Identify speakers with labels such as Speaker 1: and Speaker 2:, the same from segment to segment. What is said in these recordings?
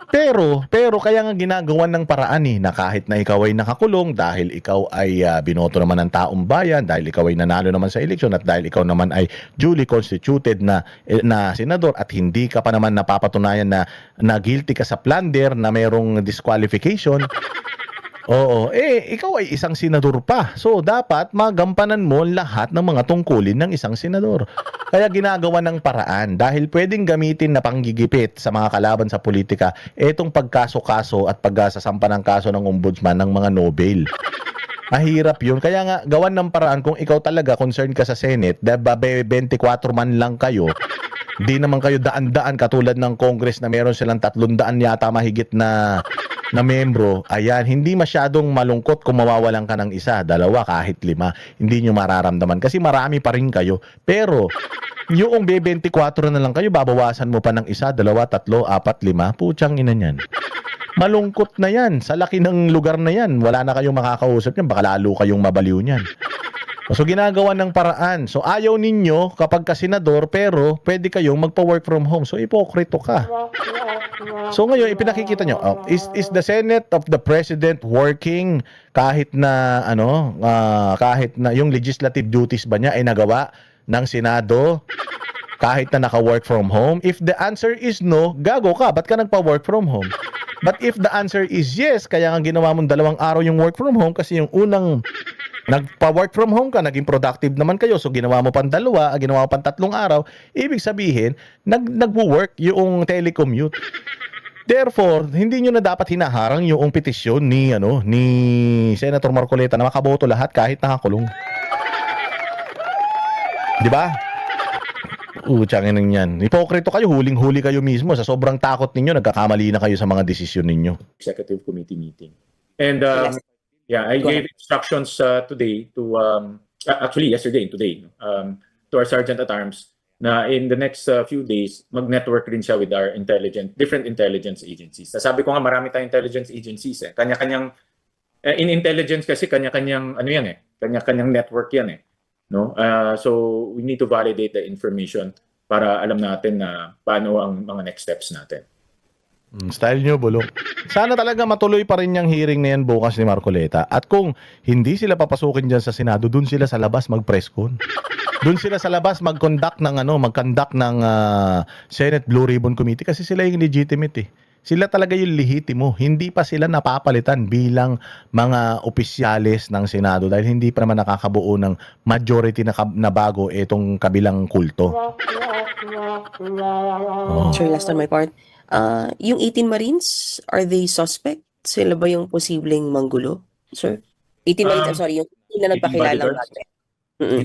Speaker 1: Pero kaya nga ginagawan ng paraan na kahit na ikaw ay nakakulong dahil ikaw ay binoto naman ng taong bayan, dahil ikaw ay nanalo naman sa eleksyon at dahil ikaw naman ay duly constituted na senador at hindi ka pa naman napapatunayan na guilty ka sa plunder na mayroong disqualification. Oo, ikaw ay isang senador pa. So, dapat magampanan mo lahat ng mga tungkulin ng isang senador. Kaya ginagawa ng paraan dahil pwedeng gamitin na panggigipit sa mga kalaban sa politika itong pagkaso-kaso at pagsasampa ng kaso ng ombudsman ng mga Nobel. Mahirap yun. Kaya nga, gawan ng paraan kung ikaw talaga concerned ka sa Senate, diba 24 man lang kayo, di naman kayo daan-daan katulad ng Congress na meron silang 300 yata mahigit na membro. Ayan, hindi masyadong malungkot kung mawawalan ka ng isa, dalawa, kahit 5. Hindi nyo mararamdaman kasi marami pa rin kayo. Pero yung 24 na lang kayo, babawasan mo pa ng isa, dalawa, 3, 4, 5. Putsang ina niyan. Malungkot na yan. Sa laki ng lugar na yan, wala na kayong makakausap niyan. Baka lalo kayong mabaliw niyan. So ginagawa ng paraan. So ayaw ninyo kapag ka senador pero pwede kayong magpa-work from home. So ipokrito ka. So ngayon ipinakikita nyo, is the Senate of the President working kahit na kahit na yung legislative duties ba niya ay nagawa ng Senado kahit na naka-work from home? If the answer is no, gago ka. Ba't ka nagpa-work from home? But if the answer is yes, kaya nga ginawa mong 2 araw yung work from home kasi yung unang nagpa-work from home ka, naging productive naman kayo, so ginawa mo pang 2, ginawa mo pang 3 araw, ibig sabihin, nagwo-work yung telecommute. Therefore, hindi nyo na dapat hinaharang yung petisyon ni Senator Marcoleta na makaboto lahat kahit nakakulong. Di ba? Tsangin yan. Hipokrito kayo, huling-huli kayo mismo. Sa sobrang takot ninyo, nagkakamali na kayo sa mga desisyon ninyo.
Speaker 2: Executive Committee meeting. And yeah, I gave instructions today to, actually yesterday and today, to our Sergeant at Arms na in the next few days, mag-network rin siya with our different intelligence agencies. Sabi ko nga, marami tayong intelligence agencies eh. Kanya-kanyang, in intelligence kasi kanya-kanyang, kanya-kanyang network yan eh. No? So we need to validate the information para alam natin na paano ang mga next steps natin.
Speaker 1: Style nyo, bulok. Sana talaga matuloy pa rin yung hearing na yan bukas ni Marcoleta. At kung hindi sila papasukin dyan sa Senado, dun sila sa labas mag-press con. Dun sila sa labas mag-conduct ng Senate Blue Ribbon Committee kasi sila yung legitimate eh. Sila talaga yung lehitimo. Hindi pa sila napapalitan bilang mga opisyales ng Senado dahil hindi pa naman nakakabuo ng majority na bago itong kabilang kulto.
Speaker 3: Sir, last on my part. Yung 18 Marines, are they suspect? Sila ba yung posibleng manggulo, sir? 18 Marines, I'm sorry, yung na nagpakilala natin.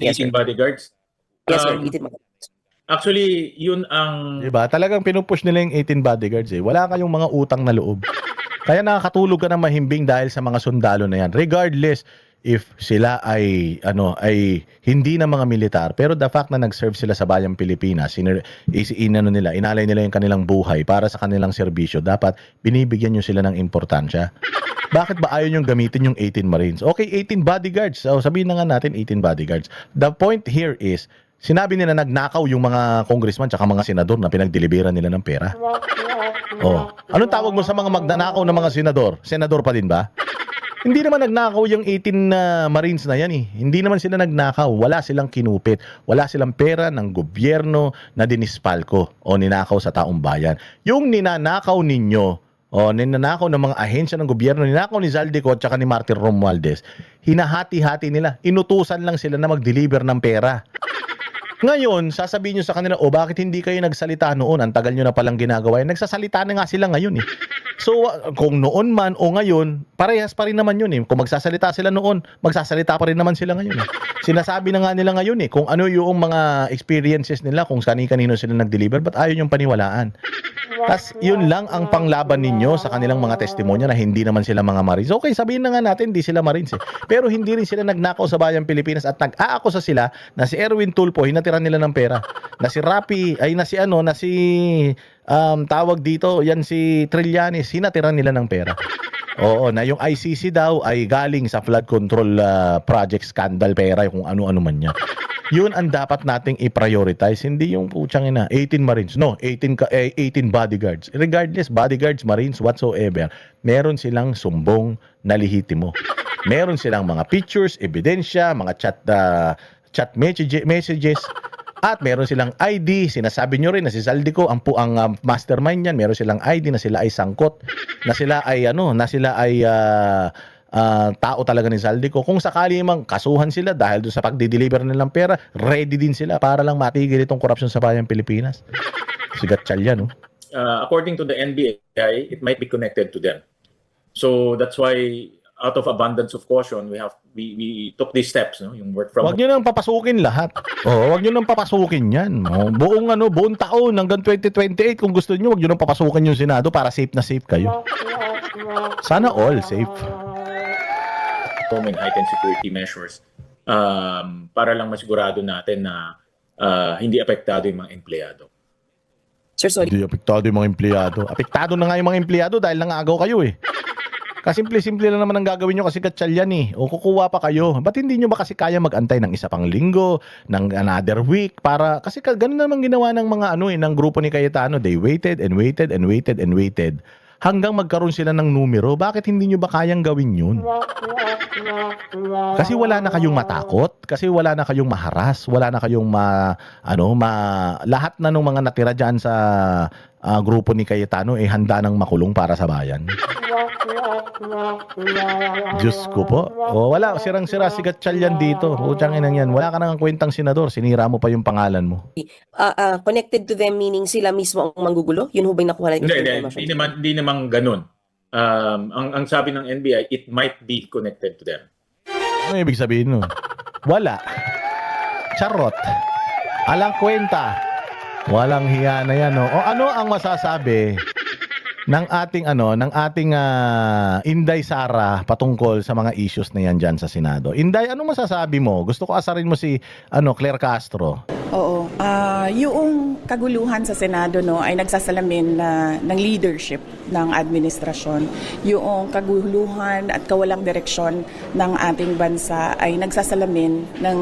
Speaker 2: Yes, 18 bodyguards?
Speaker 3: Yes, sir, 18 Marines.
Speaker 2: Actually, yun ang...
Speaker 1: Diba? Talagang pinupush nila yung 18 bodyguards eh. Wala kayong mga utang na loob. Kaya nakakatulog ka ng mahimbing dahil sa mga sundalo na yan. Regardless if sila ay hindi na mga militar, pero the fact na nag-serve sila sa bayang Pilipinas, inalay nila yung kanilang buhay para sa kanilang serbisyo, dapat binibigyan nyo sila ng importansya. Bakit ba ayaw nyo gamitin yung 18 Marines? Okay, 18 bodyguards. So, sabihin na nga natin 18 bodyguards. The point here is, sinabi nila nagnakaw yung mga congressman tsaka mga senador na pinagdeliveran nila ng pera. Oh, anong tawag mo sa mga magnanakaw na mga senador? Senador pa din ba? Hindi naman nagnakaw yung 18 Marines na yan eh. Hindi naman sila nagnakaw. Wala silang kinupit. Wala silang pera ng gobyerno na dinispalko o ninakaw sa taong bayan. Yung ninanakaw ninyo ninanakaw ng mga ahensya ng gobyerno, ninakaw ni Zaldico at saka ni Martin Romualdez, hinahati-hati nila. Inutusan lang sila na mag-deliver ng pera. Ngayon, sasabihin nyo sa kanila, bakit hindi kayo nagsalita noon? Ang tagal nyo na palang ginagawa yan. Nagsasalita na nga sila ngayon eh. So, kung noon man o ngayon, parehas pa rin naman yun eh. Kung magsasalita sila noon, magsasalita pa rin naman sila ngayon eh. Sinasabi na nga nila ngayon eh, kung ano yung mga experiences nila, kung kani-kanino sila nag-deliver, ba't ayaw yung paniwalaan? Tas yun lang ang panglaban ninyo sa kanilang mga testimonya na hindi naman sila mga Marines. Okay, sabihin na nga natin, hindi sila Marines eh. Pero hindi rin sila nagnakaw sa bayang Pilipinas at nag-aakusa sila na si Erwin Tulfo, hinatiran nila ng pera. Na si Rapi, tawag dito, yan si Trillanes, hinatiran nila ng pera. Oo, na yung ICC daw ay galing sa flood control project scandal pera, kung ano-ano man yan. Yun ang dapat nating i-prioritize, hindi yung putyang ina, 18 Marines. No, 18 bodyguards. Regardless, bodyguards, Marines, whatsoever, meron silang sumbong na lehitimo. Meron silang mga pictures, ebidensya, mga chat messages, at meron silang ID. Sinasabi nyo rin na si Zaldico ang mastermind niyan. Meron silang ID na sila ay sangkot, na sila ay tao talaga ni Zaldico. Kung sakali mang kasuhan sila dahil doon sa pagdi-deliver nilang pera, ready din sila para lang matigil itong korupsyon sa bayang Pilipinas. Sigat yan, no?
Speaker 2: According to the NBI, it might be connected to them. So that's why, out of abundance of caution, we took these steps, no? Yung work from
Speaker 1: Huwag nyo nang papasukin lahat. Huwag nyo nang papasukin yan. Buong taon hanggang 2028, kung gusto nyo, huwag nyo nang papasukin yung Senado para safe na safe kayo. Sana all safe.
Speaker 2: home and heightened security measures para lang masigurado natin na hindi apektado yung mga empleyado.
Speaker 3: Sir, sorry.
Speaker 1: Hindi apektado yung mga empleyado. Apektado na nga yung mga empleyado dahil nangagaw kayo eh. Kasi simple lang naman ang gagawin nyo kasi katsal yan eh. O kukuha pa kayo. Ba't hindi nyo ba kasi kaya mag-antay ng isa pang linggo, ng another week, para, kasi ganun naman ginawa ng mga ng grupo ni Cayetano. They waited and waited and waited and waited hanggang magkaroon sila ng numero. Bakit hindi nyo ba kayang gawin yun? Kasi wala na kayong matakot, kasi wala na kayong maharas, wala na kayong lahat na ng mga natira dyan sa grupo ni Cayetano handa nang makulong para sa bayan. Diyos ko po. Wala, sirang-sira si Gatchalian dito. Utang inang yan. Wala ka nang kwentang senador. Sinira mo pa yung pangalan mo.
Speaker 3: Connected to them meaning sila mismo ang manggugulo? Yun ho ba yung nakuha natin information?
Speaker 2: Hindi naman ganun. Ang sabi ng NBI, it might be connected to them.
Speaker 1: Ano ibig sabihin nun? Wala. Charot. Alang kwenta. Walang hiya na yan. O ano ang masasabi ng ating Inday Sara patungkol sa mga issues na yan dyan sa Senado? Inday, ano masasabi mo? Gusto ko asarin mo si Claire Castro.
Speaker 4: Oo. Yung kaguluhan sa Senado ay nagsasalamin ng leadership ng administrasyon. Yung kaguluhan at kawalang direksyon ng ating bansa ay nagsasalamin ng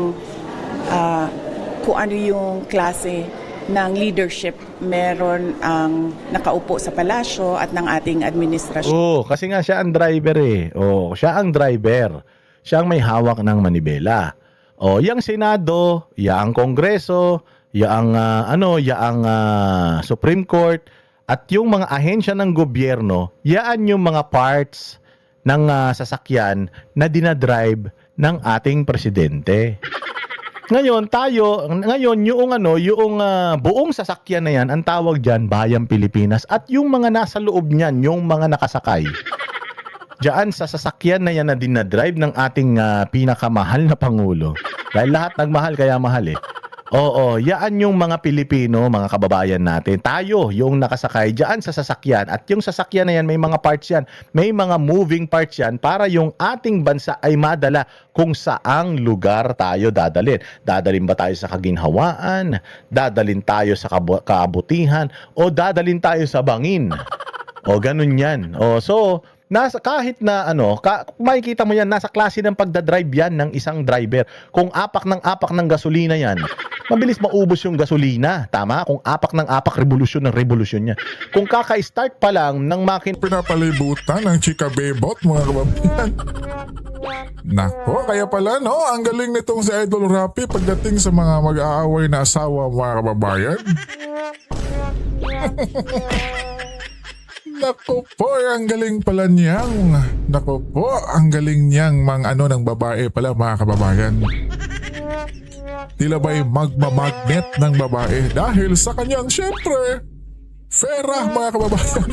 Speaker 4: kung ano yung klase ng leadership meron ang nakaupo sa palasyo at ng ating administrasyon.
Speaker 1: Kasi nga siya ang driver eh. Siya ang driver. Siya ang may hawak ng manibela. Yang Senado, yang Kongreso, yang Supreme Court at yung mga ahensya ng gobyerno, yaan yung mga parts ng sasakyan na dinadrive ng ating presidente. Ngayon yung buong sasakyan na yan, ang tawag diyan Bayang Pilipinas, at yung mga nasa loob niyan, yung mga nakasakay diyan sa sasakyan na yan na dinadrive ng ating pinakamahal na pangulo. Dahil lahat nagmahal kaya mahal eh. Yaan yung mga Pilipino, mga kababayan natin. Tayo yung nakasakay diyan sa sasakyan, at yung sasakyan na yan may mga parts yan, may mga moving parts yan para yung ating bansa ay madala kung saang lugar tayo dadalhin. Dadalhin ba tayo sa kaginhawaan? Dadalhin tayo sa kaabutihan? O dadalhin tayo sa bangin? Ganun yan. So kahit na makikita mo yan, nasa klase ng pagdadrive yan ng isang driver. Kung apak ng gasolina yan, mabilis maubos yung gasolina. Tama? Kung apak revolusyon ng revolusyon niya. Kung kaka-start pa lang ng makina,
Speaker 5: pinapalibutan ng chika bebot, mga kababayan. Nako, kaya pala ang galing nitong si Idol Rapi pagdating sa mga mag-aaway na asawa, mga kababayan. Nako po, ang galing pala niyang. Nako po, ang galing niyang ng babae pala, mga kababayan. Tila ba'y magmamagnet ng babae dahil sa kanyang, syempre, pera, mga kababayan.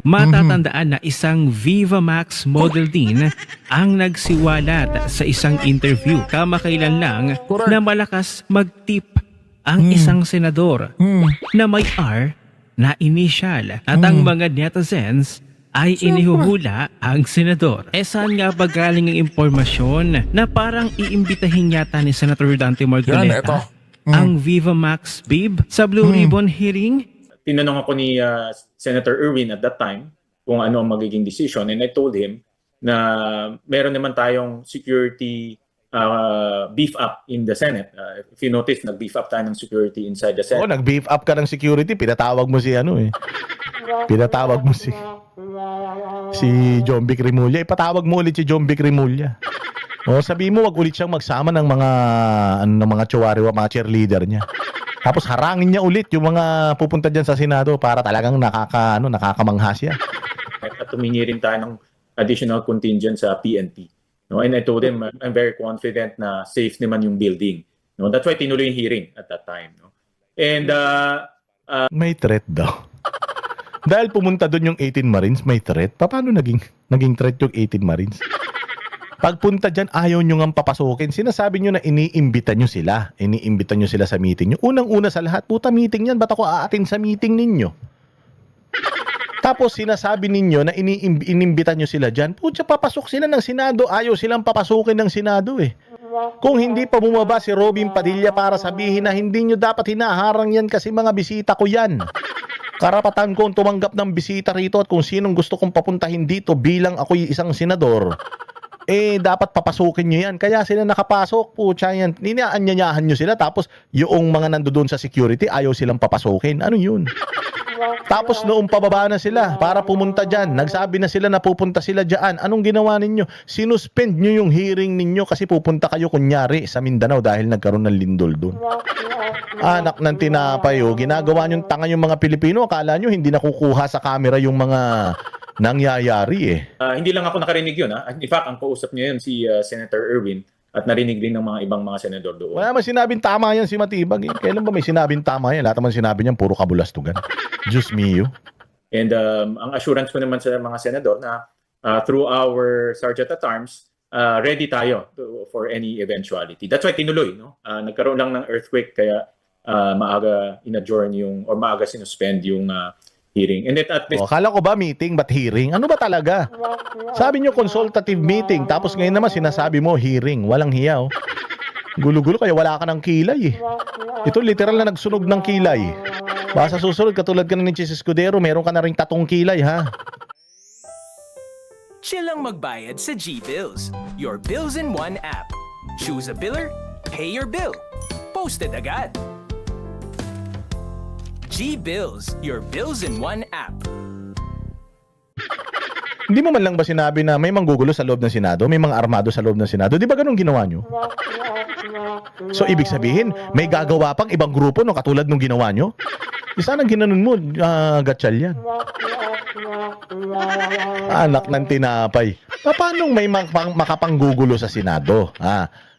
Speaker 6: Matatandaan na isang Viva Max model din ang nagsiwalat sa isang interview kamakailan lang
Speaker 5: Correct.
Speaker 6: na malakas mag-tip ang isang senador na may R na initial at ang mga netizens ay inihuhula ang senador. Saan nga ba galing ang impormasyon na parang iimbitahin yata ni Senator Dante
Speaker 5: Yan,
Speaker 6: Marcoleta
Speaker 5: eto.
Speaker 6: ang Viva Max babe sa Blue Ribbon hearing?
Speaker 2: Tinanong ako ni Senator Erwin at that time kung ano ang magiging decision, and I told him na meron naman tayong security beef up in the Senate. If you notice, nag-beef up tayo ng security inside the
Speaker 1: Oo,
Speaker 2: Senate.
Speaker 1: nag-beef up ka ng security, pinatawag mo si ano eh. Pinatawag mo si John Vic Rimulya. Ipatawag mo ulit si John Vic Rimulya. O sabi mo, wag ulit siyang magsama ng mga ng mga tsuwari, mga cheerleader niya. Tapos harangin niya ulit yung mga pupunta diyan sa Senado para talagang nakakamangha siya.
Speaker 2: At tumingi rin tayo ng additional contingent sa PNP. No? And I told him, I'm very confident na safe naman yung building. No? That's why tinuloy yung hearing at that time. No? And
Speaker 1: May threat daw. Dahil pumunta doon yung 18 Marines, may threat. Paano naging threat yung 18 Marines? Pagpunta dyan, ayaw nyo nga papasukin. Sinasabi nyo na iniimbita nyo sila. Iniimbita nyo sila sa meeting nyo. Unang-una sa lahat, puta meeting yan. Ba't ako aatin sa meeting ninyo? Tapos sinasabi ninyo na inimbita nyo sila dyan. Puta, papasok sila ng Senado. Ayaw silang papasukin ng Senado eh. Kung hindi pa bumaba si Robin Padilla para sabihin na hindi nyo dapat hinaharang yan kasi mga bisita ko yan. Karapatan ko ang tumanggap ng bisita rito at kung sinong gusto kong papuntahin dito bilang ako'y isang senador, eh dapat papasukin nyo yan. Kaya sila nakapasok, pucha yan. Ninaanyanyahan nyo sila tapos yung mga nandoon sa security ayaw silang papasukin. Ano yun? Tapos noong pababa na sila para pumunta dyan, nagsabi na sila na pupunta sila dyan. Anong ginawa ninyo? Sinuspend nyo yung hearing ninyo kasi pupunta kayo kunyari sa Mindanao dahil nagkaroon ng lindol doon. Anak ng tinapay, oh. Ginagawa nyong tanga yung mga Pilipino. Akala nyo hindi nakukuha sa camera yung mga nangyayari eh.
Speaker 2: hindi lang ako nakarinig yun. In fact, ang kausap niya yun si Senator Erwin at narinig din ng mga ibang mga senador doon.
Speaker 1: Wala man sinabing tama yan si Matibag eh. Kailan ba may sinabing tama yan? Lahat naman sinabi niyan puro kabulastugan. Diyos mio.
Speaker 2: And ang assurance ko naman sa mga senador na through our Sergeant at Arms, ready tayo for any eventuality. That's why tinuloy. No? Nagkaroon lang ng earthquake kaya maaga in-adjourn yung or maaga sinuspend yung hearing. And then at this
Speaker 1: Akala ko ba meeting ba't hearing? Ano ba talaga? Sabi nyo consultative meeting tapos ngayon naman sinasabi mo hearing. Walang hiya oh. Gulo-gulo kaya wala ka ng kilay eh. Ito literal na nagsunog ng kilay. Baka sa susunod katulad ka na ni Chis Escudero meron ka na ring tatong kilay ha.
Speaker 7: Chill lang magbayad sa GBills. Your bills in one app. Choose a biller, pay your bill. Posted agad. GBills, your bills in one app.
Speaker 1: Hindi mo man lang ba sinabi na may manggugulo sa loob ng Senado? May mga armado sa loob ng Senado? Di ba ganun ginawa nyo? So ibig sabihin, may gagawa pang ibang grupo no katulad nung ginawa nyo? Sana ginanon mo, gatsyal yan. Anak ng tinapay. Paano may makapanggugulo sa Senado?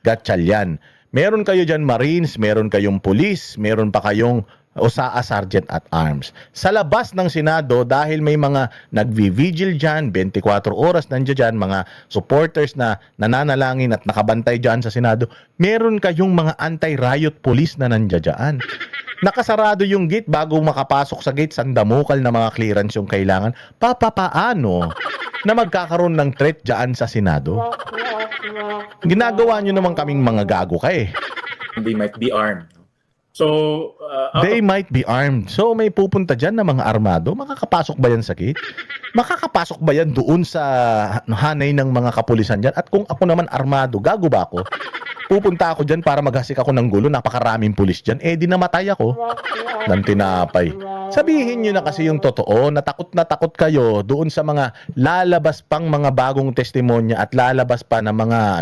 Speaker 1: Gatsyal yan. Meron kayo dyan Marines, meron kayong police, meron pa kayong OSAA Sergeant at Arms. Sa labas ng Senado, dahil may mga nagvi-vigil dyan, 24 oras nandiyan dyan, mga supporters na nananalangin at nakabantay dyan sa Senado, meron kayong mga anti-riot police na nandiyan dyan. Nakasarado yung gate bago makapasok sa gate, sandamukal na mga clearance yung kailangan. Papaano na magkakaroon ng threat dyan sa Senado? Ginagawa nyo naman kaming mga gago ka eh.
Speaker 2: they might be armed. So,
Speaker 1: They might be armed. So may pupunta dyan na mga armado. Makakapasok ba yan sa gate? Makakapasok ba yan doon sa hanay ng mga kapulisan dyan? At kung ako naman armado, gago ba ako? Pupunta ako dyan para maghasik ako ng gulo. Napakaraming pulis dyan. Eh di namatay ako. Nang tinapay. Sabihin nyo na kasi yung totoo. Na takot kayo doon sa mga lalabas pang mga bagong testimonya at lalabas pa na mga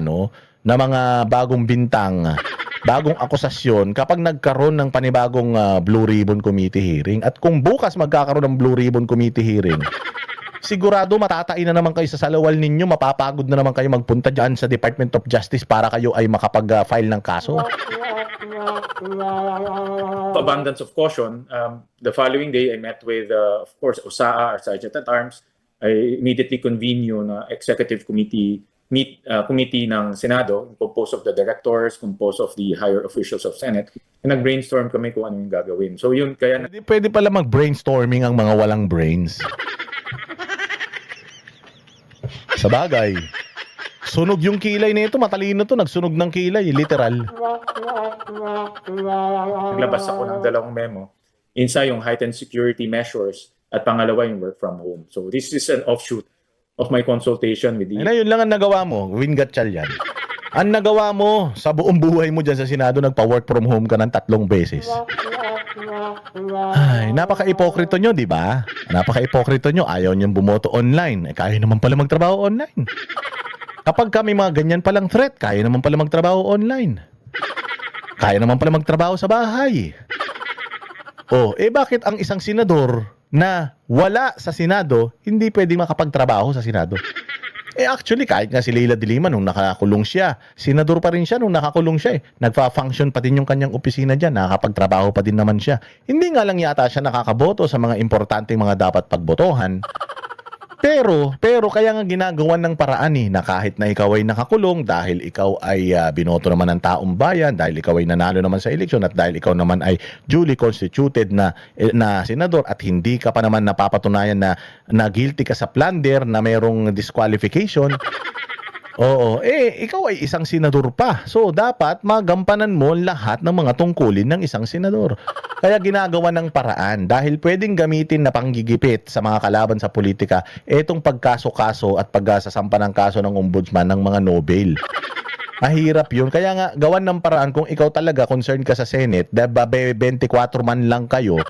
Speaker 1: na mga bagong bintang, bagong akusasyon kapag nagkaroon ng panibagong Blue Ribbon Committee hearing. At kung bukas magkakaroon ng Blue Ribbon Committee hearing, sigurado matatain na naman kayo sa salawal ninyo, mapapagod na naman kayo magpunta dyan sa Department of Justice para kayo ay makapag-file ng kaso.
Speaker 2: abundance of caution, the following day I met with, of course, OSAA, our Sergeant at Arms. I immediately convene yung executive committee ng Senado, composed of the directors, composed of the higher officials of Senate, and nag-brainstorm kami kung ano yung gagawin. So yun, kaya
Speaker 1: Hindi pwede pala mag-brainstorming ang mga walang brains. Sa bagay. Sunog yung kilay nito, matalino to, nagsunog ng kilay, literal.
Speaker 2: naglabas ako ng 2 memo. Isa yung heightened security measures at pangalawa yung work from home. So this is an offshoot of my consultation with the
Speaker 1: Ayun, yun lang ang nagawa mo, wingatchal yan. Ang nagawa mo sa buong buhay mo dyan sa Senado, nagpa-work from home ka ng 3 beses. Ay, napaka-ipokrito nyo, di ba? Napaka-ipokrito nyo. Ayaw nyo bumoto online. Eh, kaya naman pala magtrabaho online. Kapag kami mga ganyan palang threat, kaya naman pala magtrabaho online. Kaya naman pala magtrabaho sa bahay. Oh, eh bakit ang isang senador na wala sa Senado, hindi pwedeng makapagtrabaho sa Senado? Eh actually, kahit nga si Leila de Lima nung nakakulong siya, senador pa rin siya nung nakakulong siya eh. Nagfa-function pa din yung kanyang opisina dyan, nakakapagtrabaho pa din naman siya. Hindi nga lang yata siya nakakaboto sa mga importanteng mga dapat pagbotohan. Pero kaya nga ginagawan ng paraan na kahit na ikaw ay nakakulong dahil ikaw ay binoto naman ng taong bayan, dahil ikaw ay nanalo naman sa eleksyon at dahil ikaw naman ay duly constituted na senador at hindi ka pa naman napapatunayan na guilty ka sa plunder na mayroong disqualification. Oo, ikaw ay isang senador pa. So, dapat magampanan mo lahat ng mga tungkulin ng isang senador. Kaya ginagawa ng paraan dahil pwedeng gamitin na panggigipit sa mga kalaban sa politika etong pagkaso-kaso at pagsasampa ng kaso ng ombudsman ng mga Nobel. Mahirap yun. Kaya nga, gawan ng paraan kung ikaw talaga concerned ka sa Senate, 24 man lang kayo,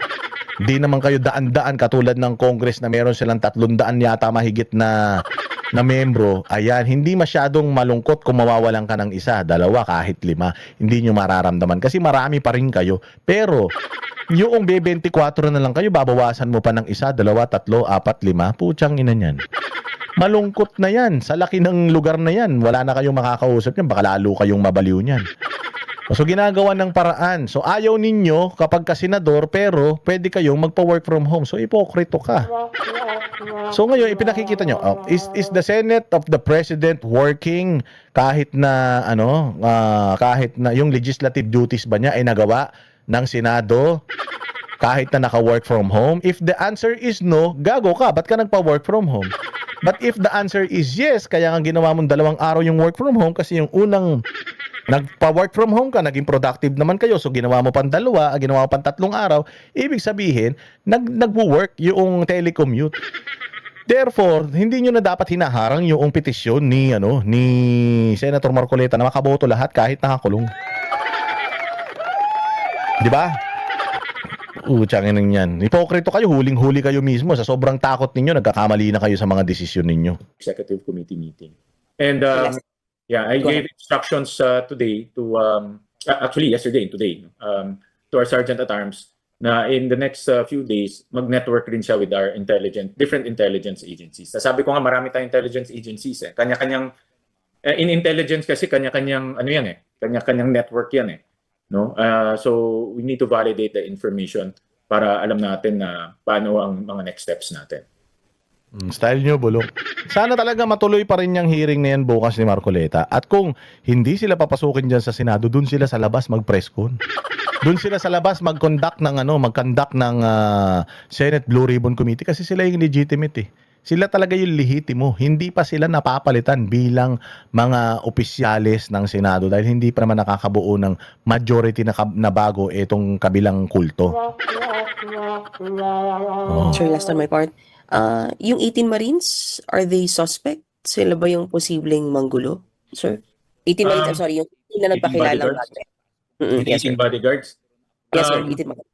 Speaker 1: di naman kayo daan-daan katulad ng Congress na meron silang 300 yata mahigit na membro. Ayan, hindi masyadong malungkot kung mawawalan ka ng isa, 2, kahit 5. Hindi nyo mararamdaman kasi marami pa rin kayo. Pero yung 24 na lang kayo, babawasan mo pa ng 1, 2, 3, 4, 5. Putsang ina niyan. Malungkot na yan. Sa laki ng lugar na yan, wala na kayong makakausap niyan. Baka lalo kayong mabaliw niyan. So ginagawa ng paraan. So ayaw ninyo kapag kasenador pero pwede kayong magpa-work from home. So ipokrito ka. So ngayon ipinakikita nyo, is the Senate of the President working kahit na kahit na yung legislative duties ba niya ay nagawa ng Senado kahit na naka-work from home? If the answer is no, gago ka, ba't ka nagpa-work from home? But if the answer is yes, kaya nga ginawa mong 2 araw yung work from home kasi yung unang nagpa-work from home ka, naging productive naman kayo, so ginawa mo pang 2, ginawa mo pang 3 araw, ibig sabihin, nagwo-work yung telecommute. Therefore, hindi nyo na dapat hinaharang yung petisyon ni Senator Marcoleta na makaboto lahat kahit nakakulong. Di ba? Tsangin yan. Hipokrito kayo, huling-huli kayo mismo. Sa sobrang takot ninyo, nagkakamali na kayo sa mga desisyon ninyo.
Speaker 2: Executive Committee meeting. And I
Speaker 3: Go
Speaker 2: gave instructions today to actually yesterday and today to our Sergeant at Arms na in the next few days mag-network rin siya with our different intelligence agencies. Sabi ko nga marami tayong intelligence agencies Kanya-kanyang in intelligence kasi kanya-kanyang kanya-kanyang network yan no? So we need to validate the information para alam natin na paano ang mga next steps natin.
Speaker 1: Style nyo, bulok. Sana talaga matuloy pa rin yung hearing na yan bukas ni Marcoleta. At kung hindi sila papasukin dyan sa Senado, dun sila sa labas mag-press con. Dun sila sa labas mag-conduct ng Senate Blue Ribbon Committee kasi sila yung legitimate Sila talaga yung lehitimo. Hindi pa sila napapalitan bilang mga opisyales ng Senado dahil hindi pa naman nakakabuo ng majority na bago itong kabilang kulto.
Speaker 3: Sir, last on my part. Yung 18 Marines, are they suspect? Sila ba yung posibleng manggulo, sir? 18 Marines, I'm sorry, yung 18 na nagpakilalang
Speaker 2: bodyguards?
Speaker 3: natin. Yes, sir.
Speaker 2: 18 bodyguards?
Speaker 3: Yes, sir. 18 Marines.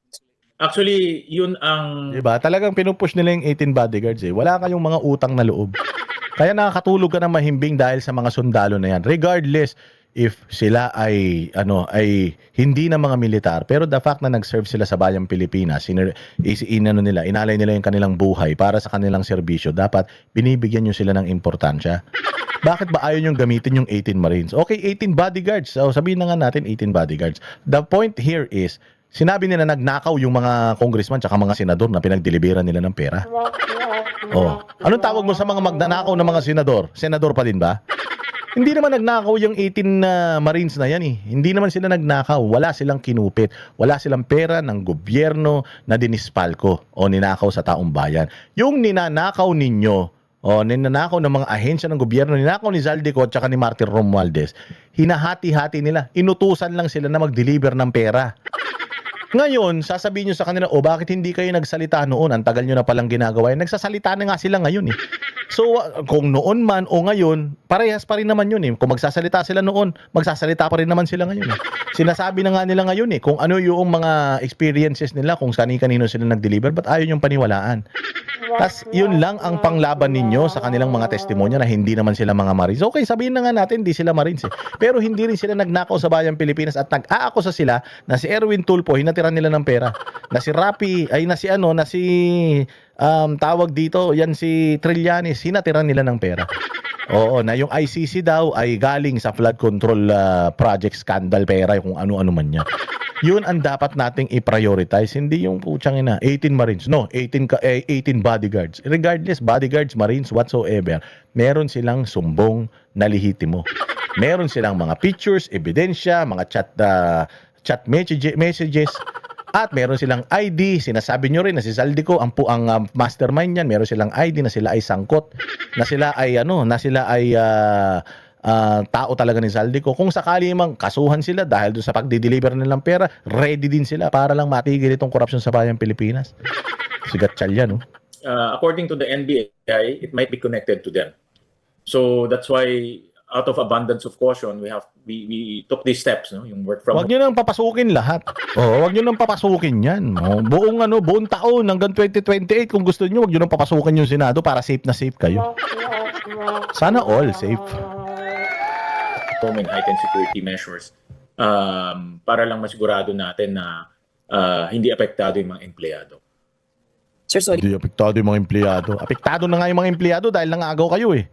Speaker 2: Actually, yun ang...
Speaker 1: Diba? Talagang pinupush nila yung 18 bodyguards Wala kayong mga utang na loob. Kaya nakakatulog ka ng mahimbing dahil sa mga sundalo na yan. Regardless if sila ay hindi na mga militar, pero the fact na nag-serve sila sa bayang Pilipinas, inalay nila yung kanilang buhay para sa kanilang serbisyo, dapat binibigyan nyo sila ng importansya. Bakit ba ayaw nyo gamitin yung 18 Marines? Okay, 18 bodyguards. So, sabihin na nga natin 18 bodyguards. The point here is, sinabi nila nagnakaw yung mga congressman tsaka mga senador na pinagdeliberan nila ng pera. Anong tawag mo sa mga magnanakaw ng mga senador? Senador pa din ba? Hindi naman nagnakaw yung 18 Marines na yan Hindi naman sila nagnakaw. Wala silang kinupit. Wala silang pera ng gobyerno na dinispalko o ninakaw sa taong bayan. Yung ninanakaw ninyo, ninanakaw ng mga ahensya ng gobyerno, ninakaw ni Zaldico at ni Martin Romualdez, hinahati-hati nila. Inutusan lang sila na mag-deliver ng pera. Ngayon, sasabihin nyo sa kanila, bakit hindi kayo nagsalita noon? Ang tagal nyo na palang ginagawa yan. Nagsasalita na nga sila ngayon So kung noon man o ngayon, parehas pa rin naman yun eh. Kung magsasalita sila noon, magsasalita pa rin naman sila ngayon eh. Sinasabi na nga nila ngayon eh, kung ano yung mga experiences nila, kung kanino sila nag-deliver, ba't ayaw yung paniwalaan? Tas yun lang ang panglaban ninyo sa kanilang mga testimonya na hindi naman sila mga Marines. Okay, sabihin na nga natin, hindi sila Marines eh. Pero hindi rin sila nagnakaw sa bayang Pilipinas at nag-aakusa sila na si Erwin Tulfo, hinatiran nila ng pera. Na si Rapi, ay na si tawag dito, yan si Trillanes, hinatiran nila ng pera. Oo, na yung ICC daw ay galing sa flood control project scandal pera, kung ano-ano man yan. Yun ang dapat nating i-prioritize, hindi yung putsang ina, 18 Marines. No, 18 bodyguards. Regardless, bodyguards, Marines, whatsoever, meron silang sumbong na lehitimo. Meron silang mga pictures, ebidensya, mga chat messages, at meron silang ID. Sinasabi nyo rin na si Zaldico ang mastermind niyan. Meron silang ID na sila ay sangkot, na sila ay tao talaga ni Zaldico. Kung sakali mang kasuhan sila dahil doon sa pagdi-deliver nilang pera, ready din sila para lang matigil itong korupsyon sa bayang Pilipinas. Sigat tsalya, no?
Speaker 2: According to the NBI, it might be connected to them. So that's why, out of abundance of caution, we took these steps, no? Yung work from
Speaker 1: Huwag nyo nang papasukin lahat. Huwag nyo nang papasukin yan. Buong taon hanggang 2028, kung gusto nyo, huwag nyo nang papasukin yung Senado para safe na safe kayo. Sana all safe.
Speaker 2: and heightened security measures para lang masigurado natin na hindi apektado yung mga empleyado.
Speaker 3: Sir, sorry.
Speaker 1: Hindi apektado yung mga empleyado. Apektado na nga yung mga empleyado dahil nangagaw kayo eh.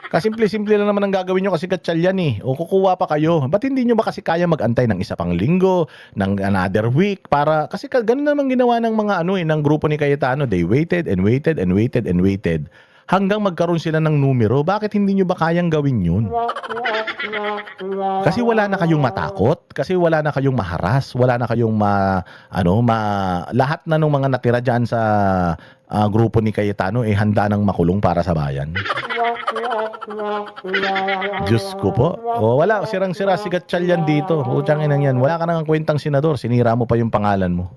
Speaker 1: Kasimple-simple lang naman ang gagawin nyo kasi gatsalyan eh. O kukuha pa kayo. Ba't hindi nyo ba kasi kaya mag-antay ng isa pang linggo, ng another week, para, kasi ganun naman ginawa ng mga ng grupo ni Cayetano. They waited and waited and waited and waited hanggang magkaroon sila ng numero. Bakit hindi nyo ba kayang gawin yun? Kasi wala na kayong matakot, kasi wala na kayong maharas, wala na kayong lahat na ng mga natira dyan sa grupo ni Cayetano handa nang makulong para sa bayan. Diyos ko po. Wala, sirang-sira si Gatchalian dito. Utang inang yan. Wala ka nang kwentang senador, sinira mo pa yung pangalan mo.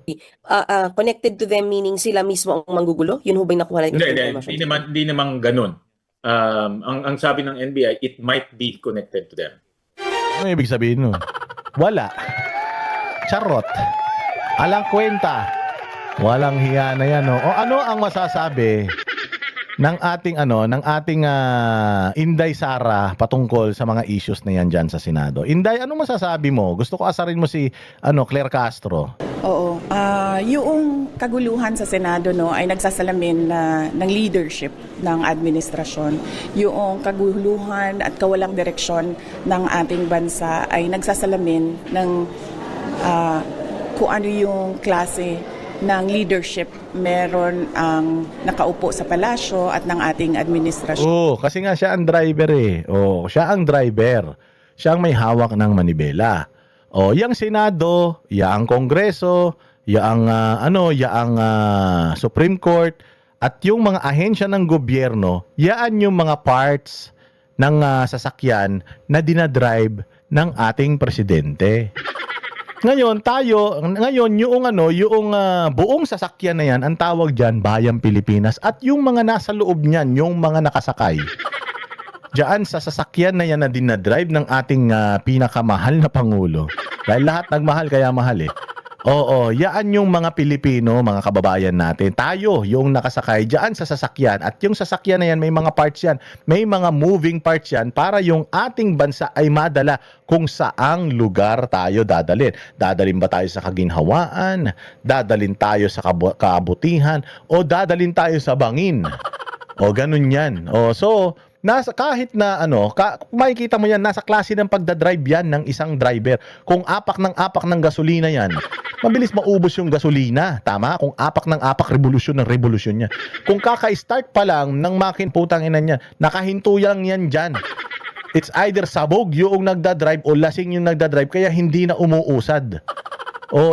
Speaker 3: Connected to them meaning sila mismo ang manggugulo? Yun ho ba yung nakuha natin?
Speaker 2: Hindi naman ganun. Ang sabi ng NBI, it might be connected to them.
Speaker 1: Ano ibig sabihin nun? Wala. Charot. Alang kwenta. Walang hiya na yan. O ano ang masasabi ng ating Inday Sara patungkol sa mga issues na yan dyan sa Senado? Inday, ano masasabi mo? Gusto ko asarin mo si Claire Castro.
Speaker 4: Oo. Yung kaguluhan sa Senado ay nagsasalamin ng leadership ng administrasyon. Yung kaguluhan at kawalang direksyon ng ating bansa ay nagsasalamin ng kung ano yung klase ng leadership meron ang nakaupo sa palasyo at ng ating administrasyon.
Speaker 1: Kasi nga siya ang driver eh. Siya ang driver. Siya ang may hawak ng manibela. Yang Senado, yang Kongreso, yang Supreme Court at yung mga ahensya ng gobyerno, yaan yung mga parts ng sasakyan na dinadrive ng ating presidente. Ngayon yung buong sasakyan na yan, ang tawag diyan Bayang Pilipinas, at yung mga nasa loob niyan, yung mga nakasakay diyan sa sasakyan na yan na dinadrive ng ating pinakamahal na pangulo. Dahil lahat nagmahal kaya mahal eh. Yaan yung mga Pilipino, mga kababayan natin. Tayo yung nakasakay diyan sa sasakyan, at yung sasakyan na yan may mga parts yan, may mga moving parts yan para yung ating bansa ay madala kung saang lugar tayo dadalhin. Dadalhin ba tayo sa kaginhawaan? Dadalhin tayo sa kabutihan? O dadalhin tayo sa bangin? Ganun yan. So kahit na makikita mo yan, nasa klase ng pagdadrive yan ng isang driver. Kung apak ng gasolina yan, mabilis maubos yung gasolina. Tama? Kung apak ng apak, revolusyon ng revolusyon niya. Kung kaka-start pa lang ng putang ina niya, nakahinto lang yan dyan. It's either sabog yung nagdadrive o lasing yung nagdadrive, kaya hindi na umuusad.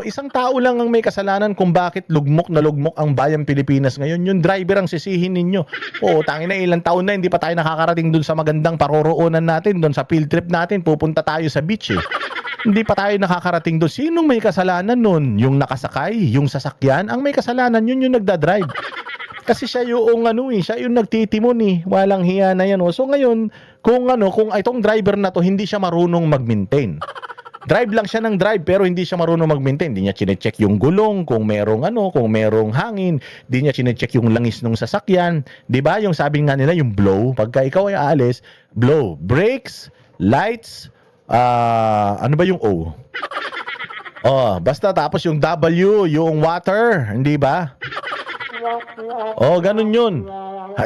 Speaker 1: Isang tao lang ang may kasalanan kung bakit lugmok na lugmok ang bayang Pilipinas ngayon. Yung driver ang sisihin ninyo. Tangina, ilang taon na hindi pa tayo nakakarating dun sa magandang paroroonan natin, dun sa field trip natin, pupunta tayo sa beach eh. Hindi pa tayo nakakarating dun. Sinong may kasalanan nun? Yung nakasakay, yung sasakyan, ang may kasalanan yun yung nagdadrive. Kasi siya yung siya yung nagtitimon eh. Walang hiya na yan. Oh. So ngayon, kung itong driver na to hindi siya marunong mag-maintain. Drive lang siya ng drive pero hindi siya marunong mag-maintain. Hindi niya chine-check yung gulong, kung merong hangin, hindi niya chine-check yung langis ng sasakyan. 'Di ba? Yung sabi nga nila yung blow, pagka ikaw ay aalis, blow, brakes, lights, ano ba yung O? Oh, basta tapos yung W, yung water, hindi ba? Oh, ganun yun.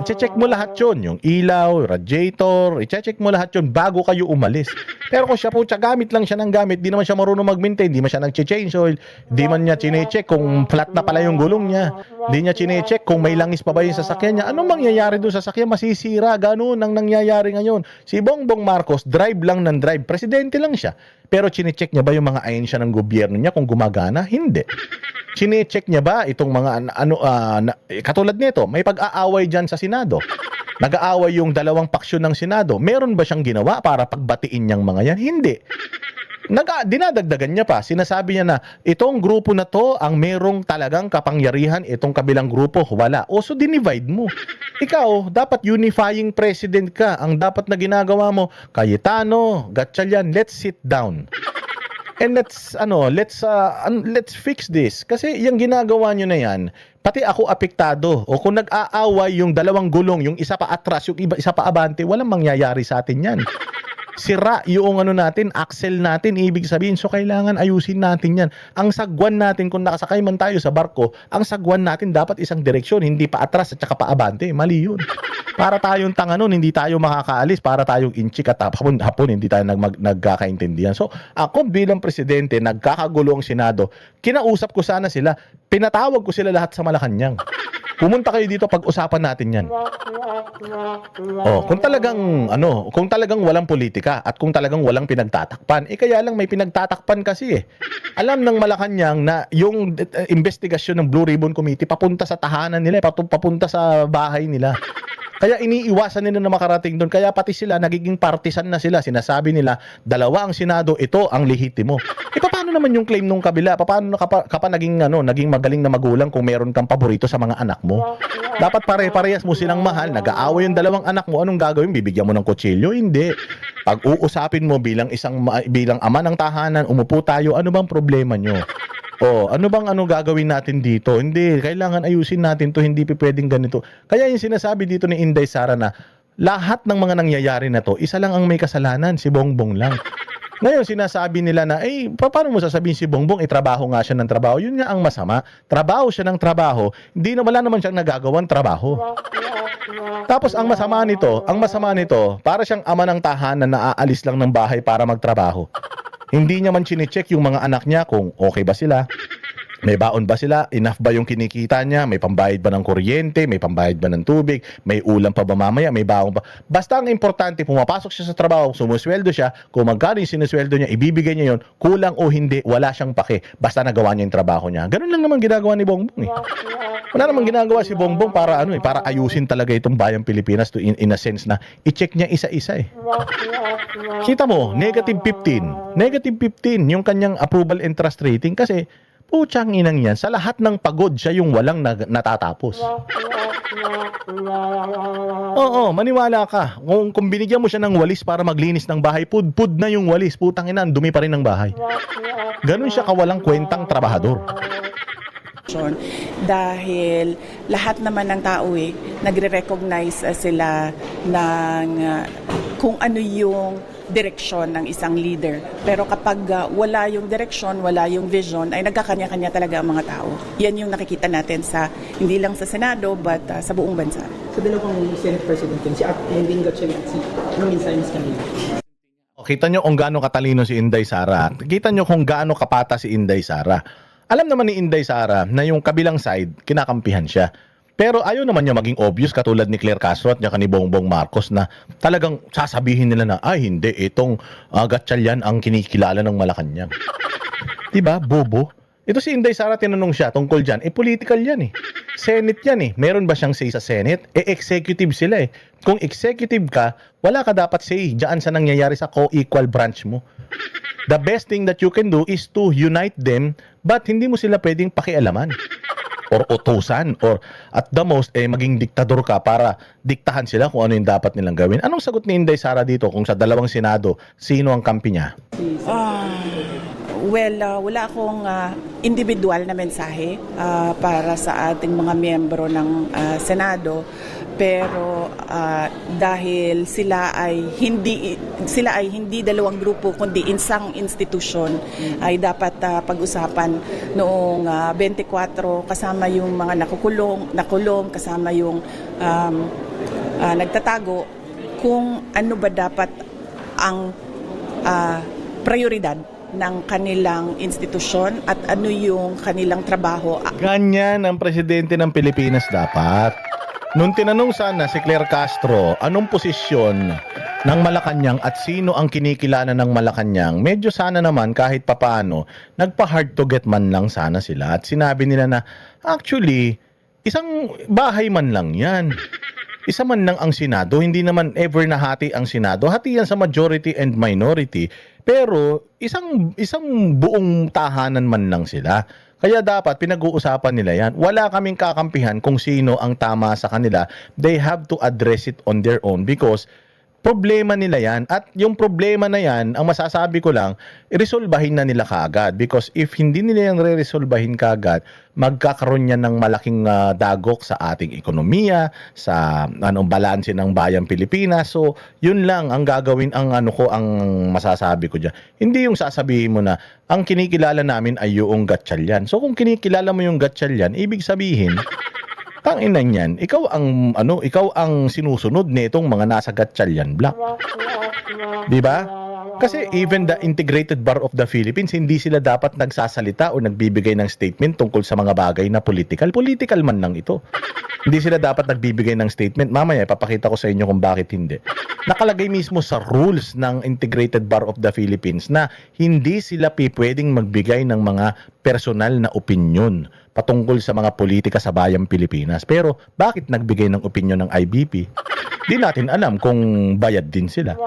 Speaker 1: Check mo lahat yun. Yung ilaw, radiator, i-check mo lahat yun bago kayo umalis. Pero kung siya po, gamit lang siya ng gamit, di naman siya marunong mag-maintain, di man siya nag-change oil, di man niya chine-check kung flat na pala yung gulong niya, di niya chine-check kung may langis pa ba yung sasakyan niya. Anong mangyayari doon sa sasakyan? Masisira. Ganun ang nangyayari ngayon. Si Bongbong Marcos, drive lang ng drive. Presidente lang siya. Pero chine-check niya ba yung mga ahensya ng gobyerno niya kung gumagana? Hindi. Chine-check niya ba itong mga katulad nito, may pag-aaway dyan sa Senado. Nag-aaway yung dalawang paksyon ng Senado. Meron ba siyang ginawa para pagbatiin niyang mga yan? Hindi. Dinadagdagan niya pa. Sinasabi niya na itong grupo na to ang merong talagang kapangyarihan, itong kabilang grupo wala. O so dinivide mo. Ikaw, dapat unifying president ka. Ang dapat na ginagawa mo, Cayetano, Gatchalian, let's sit down. And let's fix this. Kasi yung ginagawa nyo na yan, pati ako apektado. O kung nag-aaway yung dalawang gulong, yung isa pa atras, yung isa pa abante, walang mangyayari sa atin yan. Sira yung natin, axle natin, ibig sabihin. So, kailangan ayusin natin yan. Ang sagwan natin, kung nakasakay man tayo sa barko, ang sagwan natin dapat isang direksyon, hindi pa atras at saka pa abante. Mali yun. Para tayong tanga nun, hindi tayo makakaalis. Para tayong inchik at hapon hindi tayo nagkakaintindihan. So, ako bilang presidente, nagkakagulo ang Senado, kinausap ko sana sila, pinatawag ko sila lahat sa Malacanang. Pumunta kayo dito, pag-usapan natin yan. Oh, kung talagang walang politika at kung talagang walang pinagtatakpan, kaya lang may pinagtatakpan kasi eh. Alam ng Malacanang na yung investigasyon ng Blue Ribbon Committee papunta sa tahanan nila, papunta sa bahay nila. Kaya iniiwasan nila na makarating doon. Kaya pati sila, nagiging partisan na sila. Sinasabi nila, dalawa ang Senado, ito ang lehitimo. Paano naman yung claim nung kabila? Paano ka pa naging magaling na magulang kung meron kang paborito sa mga anak mo? Dapat pare-parehas mo silang mahal. Nag-aaway yung dalawang anak mo. Anong gagawin? Bibigyan mo ng kutsilyo? Hindi. Pag uusapin mo bilang ama ng tahanan, umupo tayo, ano bang problema nyo? Ano bang gagawin natin dito? Hindi, kailangan ayusin natin to, hindi pwedeng ganito. Kaya yung sinasabi dito ni Inday Sara na lahat ng mga nangyayari na to, isa lang ang may kasalanan, si Bongbong lang. Ngayon sinasabi nila na, paano mo sasabihin si Bongbong, trabaho nga siya ng trabaho. Yun nga ang masama. Trabaho siya ng trabaho, wala naman siyang nagagawang trabaho. Tapos ang masama nito, para siyang ama ng tahanan na aalis lang ng bahay para magtrabaho. Hindi niya man chine-check yung mga anak niya kung okay ba sila, may baon ba sila, enough ba yung kinikita niya, may pambayad ba ng kuryente, may pambayad ba ng tubig, may ulam pa ba mamaya, may baon ba. Basta ang importante, pumapasok siya sa trabaho, sumusweldo siya, kung magkano yung sinusweldo niya, ibibigay niya yun, kulang o hindi, wala siyang pake, basta nagawa niya yung trabaho niya. Ganun lang naman ginagawa ni Bongbong eh. Wala namang ginagawa si Bongbong para para ayusin talaga itong bayang Pilipinas to in a sense na i-check niya isa-isa eh. Kita mo, negative 15 yung kanyang approval and trust rating kasi putsang inang yan, sa lahat ng pagod siya yung walang natatapos. Oo, maniwala ka. Kung binigyan mo siya ng walis para maglinis ng bahay, pud na yung walis, putang ina, dumi pa rin ng bahay. Ganun siya kawalang kwentang trabahador.
Speaker 4: Dahil lahat naman ng tao nagre-recognize sila ng kung ano yung direksyon ng isang leader. Pero kapag wala yung direksyon, wala yung vision, ay nagkakanya-kanya talaga ang mga tao. Yan yung nakikita natin hindi lang sa Senado, but sa buong bansa.
Speaker 8: Sa dalawang Senate President, si Ending Gatchalian at si Saenz kanina.
Speaker 1: Kita nyo kung gaano katalino si Inday Sara. Kita nyo kung gaano kapata si Inday Sara. Alam naman ni Inday Sara na yung kabilang side, kinakampihan siya. Pero ayaw naman niya maging obvious katulad ni Claire Castro at ni Bongbong Marcos na talagang sasabihin nila na, hindi, itong Gatchalian ang kinikilala ng Malacanang. Diba? Bobo. Ito si Inday Sara, tinanong siya tungkol dyan. Political yan eh. Senate yan eh. Meron ba siyang say sa Senate? Executive sila eh. Kung executive ka, wala ka dapat say dyan sa nangyayari sa co-equal branch mo. The best thing that you can do is to unite them, but hindi mo sila pwedeng pakialaman. or utusan or at the most maging diktador ka para diktahan sila kung ano yung dapat nilang gawin. Anong sagot ni Inday Sara dito kung sa dalawang Senado, sino ang kampi niya?
Speaker 4: Wala akong individual na mensahe para sa ating mga miyembro ng Senado, pero dahil sila ay hindi dalawang grupo kundi isang institusyon, ay dapat pag-usapan noong 24 kasama yung mga nakulong kasama yung nagtatago, kung ano ba dapat ang prioridad ng kanilang institusyon at ano yung kanilang trabaho.
Speaker 1: Ganyan ang presidente ng Pilipinas dapat. Nung tinanong sana si Claire Castro, anong posisyon ng Malacanang at sino ang kinikilala ng Malacanang, medyo sana naman kahit papaano, nagpa-hard to get man lang sana sila. At sinabi nila na, actually, isang bahay man lang yan. Isa man lang ang Senado, hindi naman ever nahati ang Senado. Hati yan sa majority and minority. Pero isang buong tahanan man lang sila. Kaya dapat pinag-uusapan nila yan. Wala kaming kakampihan kung sino ang tama sa kanila. They have to address it on their own because problema nila yan. At yung problema na yan, ang masasabi ko lang, iresolbahin na nila kaagad. Because if hindi nila yung re-resolbahin kaagad, magkakaroon yan ng malaking dagok sa ating ekonomiya, sa balanse ng bayang Pilipinas. So, yun lang ang gagawin, ang masasabi ko dyan. Hindi yung sasabihin mo na, ang kinikilala namin ay yung Gatchalian. So, kung kinikilala mo yung Gatchalian, ibig sabihin, tanginan yan, ikaw ang sinusunod nitong mga nasa Gatchalian block. 'Di ba? Kasi even the Integrated Bar of the Philippines, hindi sila dapat nagsasalita o nagbibigay ng statement tungkol sa mga bagay na political. Political man lang ito. Hindi sila dapat nagbibigay ng statement. Mamaya, ipapakita ko sa inyo kung bakit hindi. Nakalagay mismo sa rules ng Integrated Bar of the Philippines na hindi sila pwedeng magbigay ng mga personal na opinion patungkol sa mga politika sa bayang Pilipinas. Pero bakit nagbigay ng opinion ng IBP? Di natin alam kung bayad din sila.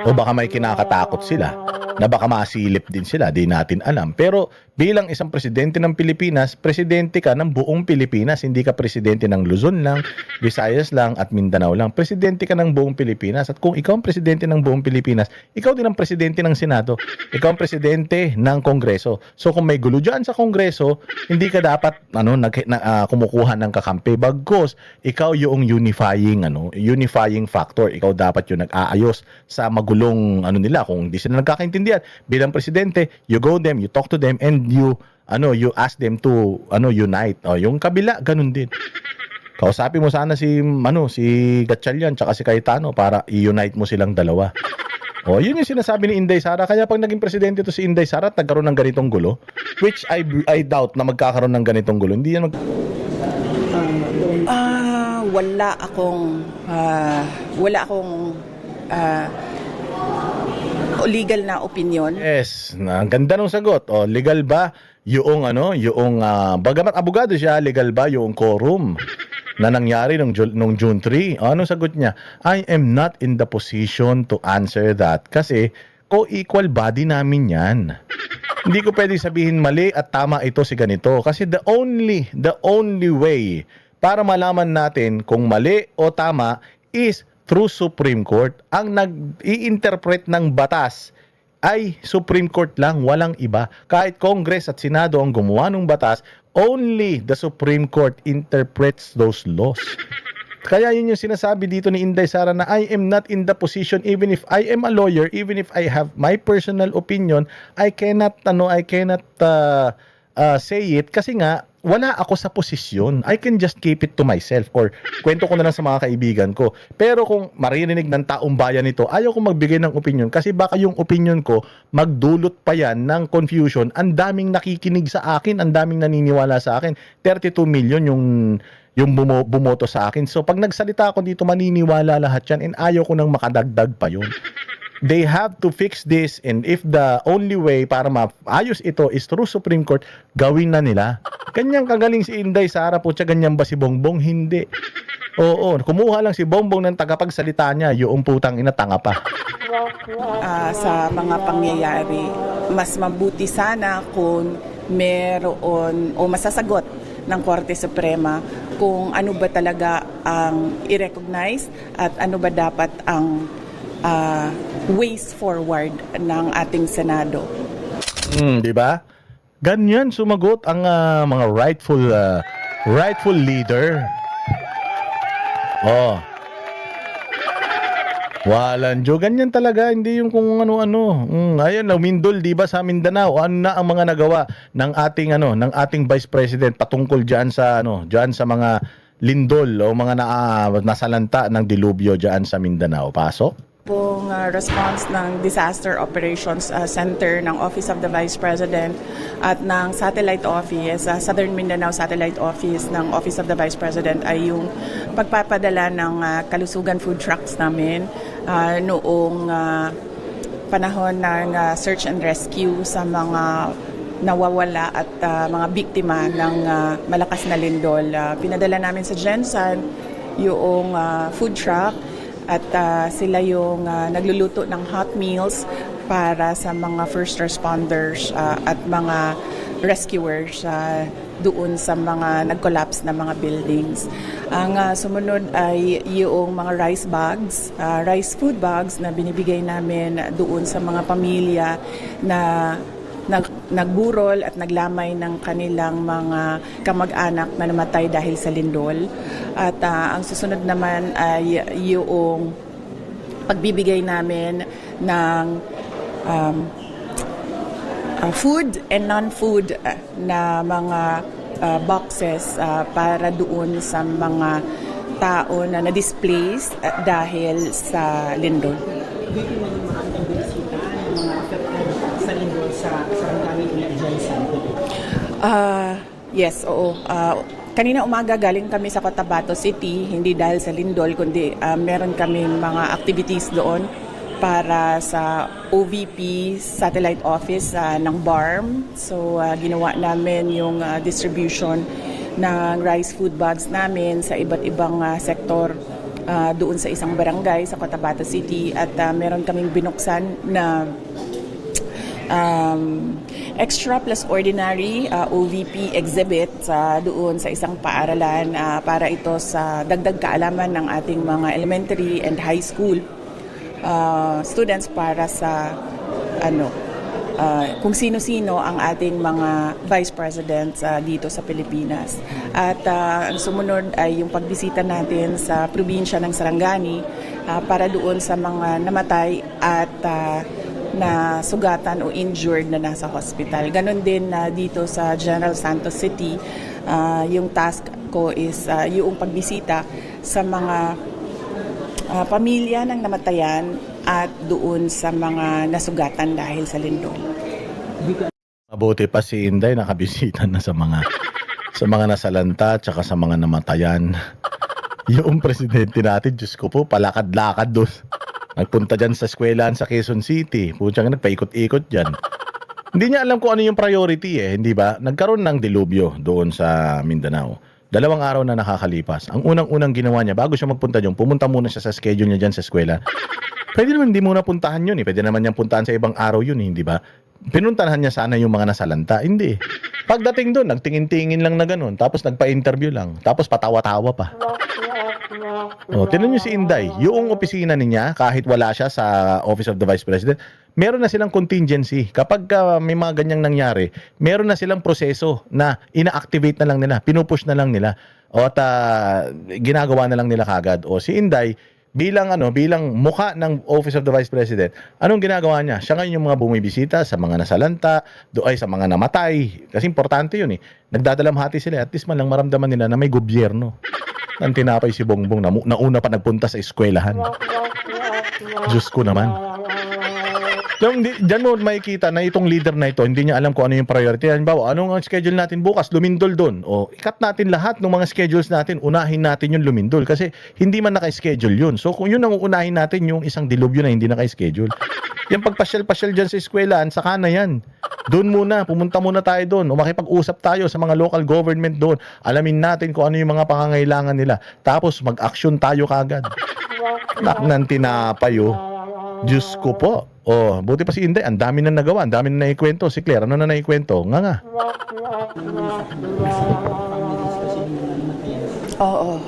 Speaker 1: O baka may kinakatakot sila na baka masilip din sila, di natin alam. Pero bilang isang presidente ng Pilipinas, presidente ka ng buong Pilipinas, hindi ka presidente ng Luzon lang, Visayas lang at Mindanao lang. Presidente ka ng buong Pilipinas. At kung ikaw ang presidente ng buong Pilipinas, ikaw din ang presidente ng Senado. Ikaw ang presidente ng Kongreso. So kung may gulo dyan sa Kongreso, hindi ka dapat kumukuha ng kakampi. Bagkus, ikaw yung unifying factor. Ikaw dapat yung nag-aayos sa magulong nila. Kung hindi sila nagkakaintindihan, bilang presidente, you go them, you talk to them, and you ask them to unite. Yung kabila ganun din. Kausapin mo sana si Gatchalian tsaka si Cayetano para i-unite mo silang dalawa. Yun yung sinasabi ni Inday Sara. Kaya pag naging presidente to si Inday Sara at nagkaroon ng ganitong gulo, which I doubt na magkakaroon ng ganitong gulo. Hindi yan
Speaker 4: Wala akong legal na opinion.
Speaker 1: Yes, ang ganda ng sagot. Legal ba yung bagamat abogado siya, legal ba yung quorum na nangyari nung June 3? Anong sagot niya? I am not in the position to answer that kasi co-equal body namin yan. Hindi ko pwede sabihin mali at tama ito si ganito kasi the only way para malaman natin kung mali o tama is through Supreme Court. Ang nag-i-interpret ng batas ay Supreme Court lang, walang iba. Kahit Congress at Senado ang gumawa ng batas, only the Supreme Court interprets those laws. Kaya yun yung sinasabi dito ni Inday Sara na I am not in the position, even if I am a lawyer, even if I have my personal opinion, I cannot say it kasi nga wala ako sa posisyon. I can just keep it to myself or kwento ko na lang sa mga kaibigan ko. Pero kung maririnig ng taong bayan ito, ayaw ko magbigay ng opinion kasi baka yung opinion ko magdulot pa yan ng confusion. Ang daming nakikinig sa akin, ang daming naniniwala sa akin. 32 million yung bumoto sa akin. So pag nagsalita ako dito, maniniwala lahat yan and ayaw ko nang makadagdag pa yun. They have to fix this and if the only way para maayos ito is through Supreme Court, gawin na nila. Kanyang kagaling si Inday Sara po, ganyan ba si Bongbong? Hindi. Oo, kumuha lang si Bongbong ng tagapagsalita niya, yung putang ina tanga pa.
Speaker 4: Sa mga pangyayari, mas mabuti sana kung meron o masasagot ng Korte Suprema kung ano ba talaga ang i-recognize at ano ba dapat ang ways forward ng ating Senado.
Speaker 1: Di ba? Ganyan sumagot ang mga rightful leader. Oh. Walang Diyo, ganyan talaga, hindi yung kung ano-ano. Ayun, lumindol 'di ba sa Mindanao? Ano na ang mga nagawa ng ating Vice President patungkol diyan sa mga lindol o mga nasalanta ng dilubyo diyan sa Mindanao? Pasok.
Speaker 4: Pong response ng Disaster Operations Center ng Office of the Vice President at ng Satellite Office, Southern Mindanao Satellite Office ng Office of the Vice President ay yung pagpapadala ng kalusugan food trucks namin noong panahon ng search and rescue sa mga nawawala at mga biktima ng malakas na lindol. Pinadala namin sa Gensan yung food truck at sila yung nagluluto ng hot meals para sa mga first responders at mga rescuers doon sa mga nag-collapse na mga buildings. Ang sumunod ay yung mga rice food bags na binibigay namin doon sa mga pamilya na nagburol at naglamay ng kanilang mga kamag-anak na namatay dahil sa lindol. At ang susunod naman ay yung pagbibigay namin ng food and non-food na mga boxes para doon sa mga tao na na-displace dahil sa lindol.
Speaker 8: Dito na yung mga bisita ng mga affected sa lindol sa Sarangani ulit dyan sa
Speaker 4: Yes, oo. Kanina umaga galing kami sa Cotabato City, hindi dahil sa lindol, kundi meron kami mga activities doon para sa OVP Satellite Office ng BARM. So, ginawa namin yung distribution ng rice food bags namin sa iba't ibang sektor doon sa isang barangay sa Cotabato City. At meron kaming binuksan na extra plus ordinary OVP exhibit doon sa isang paaralan para ito sa dagdag kaalaman ng ating mga elementary and high school students para sa kung sino-sino ang ating mga vice presidents dito sa Pilipinas. At ang sumunod ay yung pagbisita natin sa probinsya ng Sarangani para doon sa mga namatay at na sugatan o injured na nasa hospital. Ganon din dito sa General Santos City, yung task ko is yung pagbisita sa mga pamilya ng namatayan at doon sa mga nasugatan dahil sa lindol.
Speaker 1: Mabuti pa si Inday nakabisita na sa mga nasalanta tsaka sa mga namatayan. Yung presidente natin, Diyos ko po, palakad-lakad doon. Nagpunta dyan sa eskwelahan sa Quezon City. Pucha nga, nagpaikot-ikot dyan. Hindi niya alam kung ano yung priority hindi ba? Nagkaroon ng dilubyo doon sa Mindanao. 2 araw na nakakalipas. Ang unang-unang ginawa niya, bago siya magpunta dyan, pumunta muna siya sa schedule niya dyan sa eskwela. Pwede naman hindi muna puntahan yun Pwede naman niyang puntahan sa ibang araw yun hindi ba? Pinuntahan niya sana yung mga nasalanta. Hindi. Pagdating doon, nagtingin-tingin lang na ganun. Tapos nagpa-interview lang. Tapos patawa-tawa pa. Tinan niyo si Inday. Yung opisina niya, kahit wala siya sa Office of the Vice President, meron na silang contingency. Kapag may mga ganyang nangyari, meron na silang proseso na ina-activate na lang nila. Pinupush na lang nila. At ginagawa na lang nila kagad. Si Inday, bilang mukha ng Office of the Vice President, anong ginagawa niya? Siya ngayon yung mga bumibisita sa mga nasalanta, sa mga namatay. Kasi importante yun Nagdadalamhati sila. At least man lang maramdaman nila na may gobyerno. Nang tinapay si Bongbong na nauna pa nagpunta sa eskwelahan. Diyos ko naman. Diyan mo makikita na itong leader na ito, hindi niya alam kung ano yung priority. Halimbawa, anong ang schedule natin bukas? Lumindol doon. Ikat natin lahat ng mga schedules natin. Unahin natin yung lumindol. Kasi hindi man naka-schedule yun. So kung yun ang uunahin natin, yung isang dilubyo na hindi naka-schedule. Yung pagpasyal-pasyal dyan sa eskwelahan, saka na yan. Doon muna, pumunta muna tayo doon. O makipag-usap tayo sa mga local government doon. Alamin natin kung ano yung mga pangangailangan nila. Tapos mag-action tayo kagad. Nak ng tinapay Diyos ko po. Oh, buti pa si Inday, ang dami na nagawa, ang dami na naikwento. Si Claire, ano na naikwento? Nga.
Speaker 4: Oo,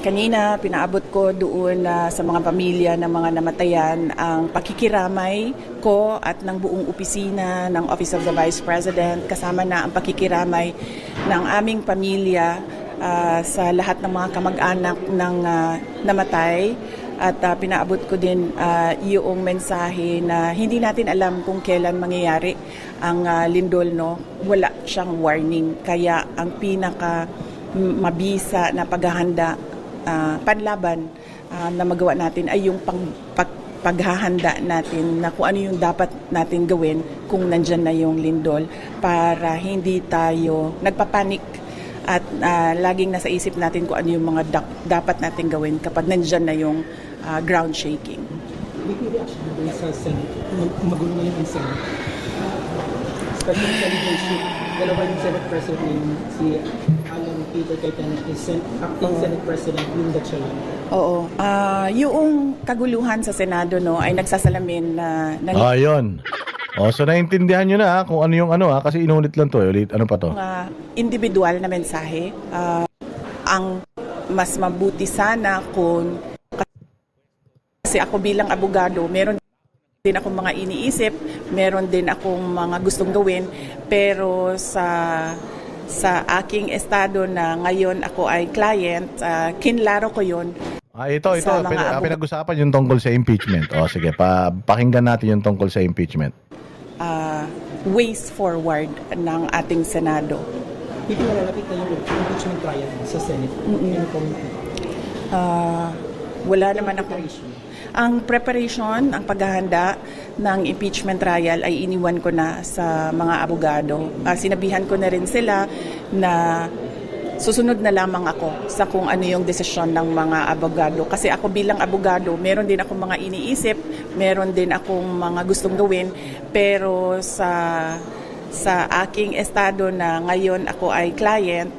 Speaker 4: kanina pinaabot ko doon sa mga pamilya ng mga namatayan ang pakikiramay ko at ng buong opisina ng Office of the Vice President, kasama na ang pakikiramay ng aming pamilya sa lahat ng mga kamag-anak ng namatay. At pinaabot ko din yung mensahe na hindi natin alam kung kailan mangyayari ang lindol, no? Wala siyang warning. Kaya ang pinaka mabisa na paghahanda, panlaban na magawa natin ay yung paghahanda natin na kung ano yung dapat natin gawin kung nandyan na yung lindol para hindi tayo nagpapanik at laging nasa isip natin kung ano yung mga dapat natin gawin kapag nandyan na yung ground shaking.
Speaker 8: May reaction din sa Senate. Magulo ngayon ang Senate. Especially sa leadership. Dalawa yung Senate President ngayon, si Alan Peter Cayetano, is acting Senate President Linda Chalana.
Speaker 4: Oo. Yung kaguluhan sa Senado, no, ay nagsasalamin na
Speaker 1: Ayun. Oh, so naintindihan nyo na kung ano yung ano kasi inulit lang to. Ulit, ano pa to?
Speaker 4: individual na mensahe. Ang mas mabuti sana kung, kasi ako bilang abogado, meron din akong mga iniisip, meron din akong mga gustong gawin, pero sa aking estado na ngayon ako ay client, kinlaro ko yon.
Speaker 1: Ito,
Speaker 4: Sa mga
Speaker 1: pinag-usapan yung tungkol sa impeachment. O sige, pakinggan natin yung tungkol sa impeachment.
Speaker 4: Ways forward ng ating Senado.
Speaker 8: Dito nalalapit na yung impeachment trial sa Senate. Ano comment?
Speaker 4: Wala naman ako. Ang preparation, ang paghahanda ng impeachment trial ay iniwan ko na sa mga abogado. Sinabihan ko na rin sila na susunod na lamang ako sa kung ano yung desisyon ng mga abogado. Kasi ako bilang abogado, meron din akong mga iniisip, meron din akong mga gustong gawin, pero sa aking estado na ngayon ako ay client,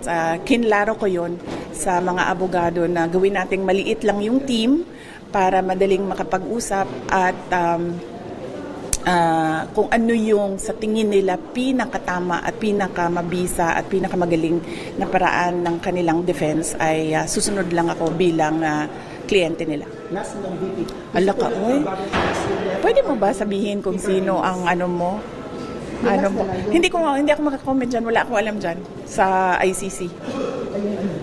Speaker 4: kinlaro ko yon sa mga abogado na gawin nating maliit lang yung team para madaling makapag-usap at kung ano yung sa tingin nila pinakatama at pinakamabisa at pinakamagaling na paraan ng kanilang defense ay susunod lang ako bilang kliyente nila.
Speaker 8: Last ng VP.
Speaker 4: Ala ka, oy. Pwede mo ba sabihin kung sino ang ano mo? Ano mo? Hindi ako makakomment dyan. Wala akong alam dyan sa ICC.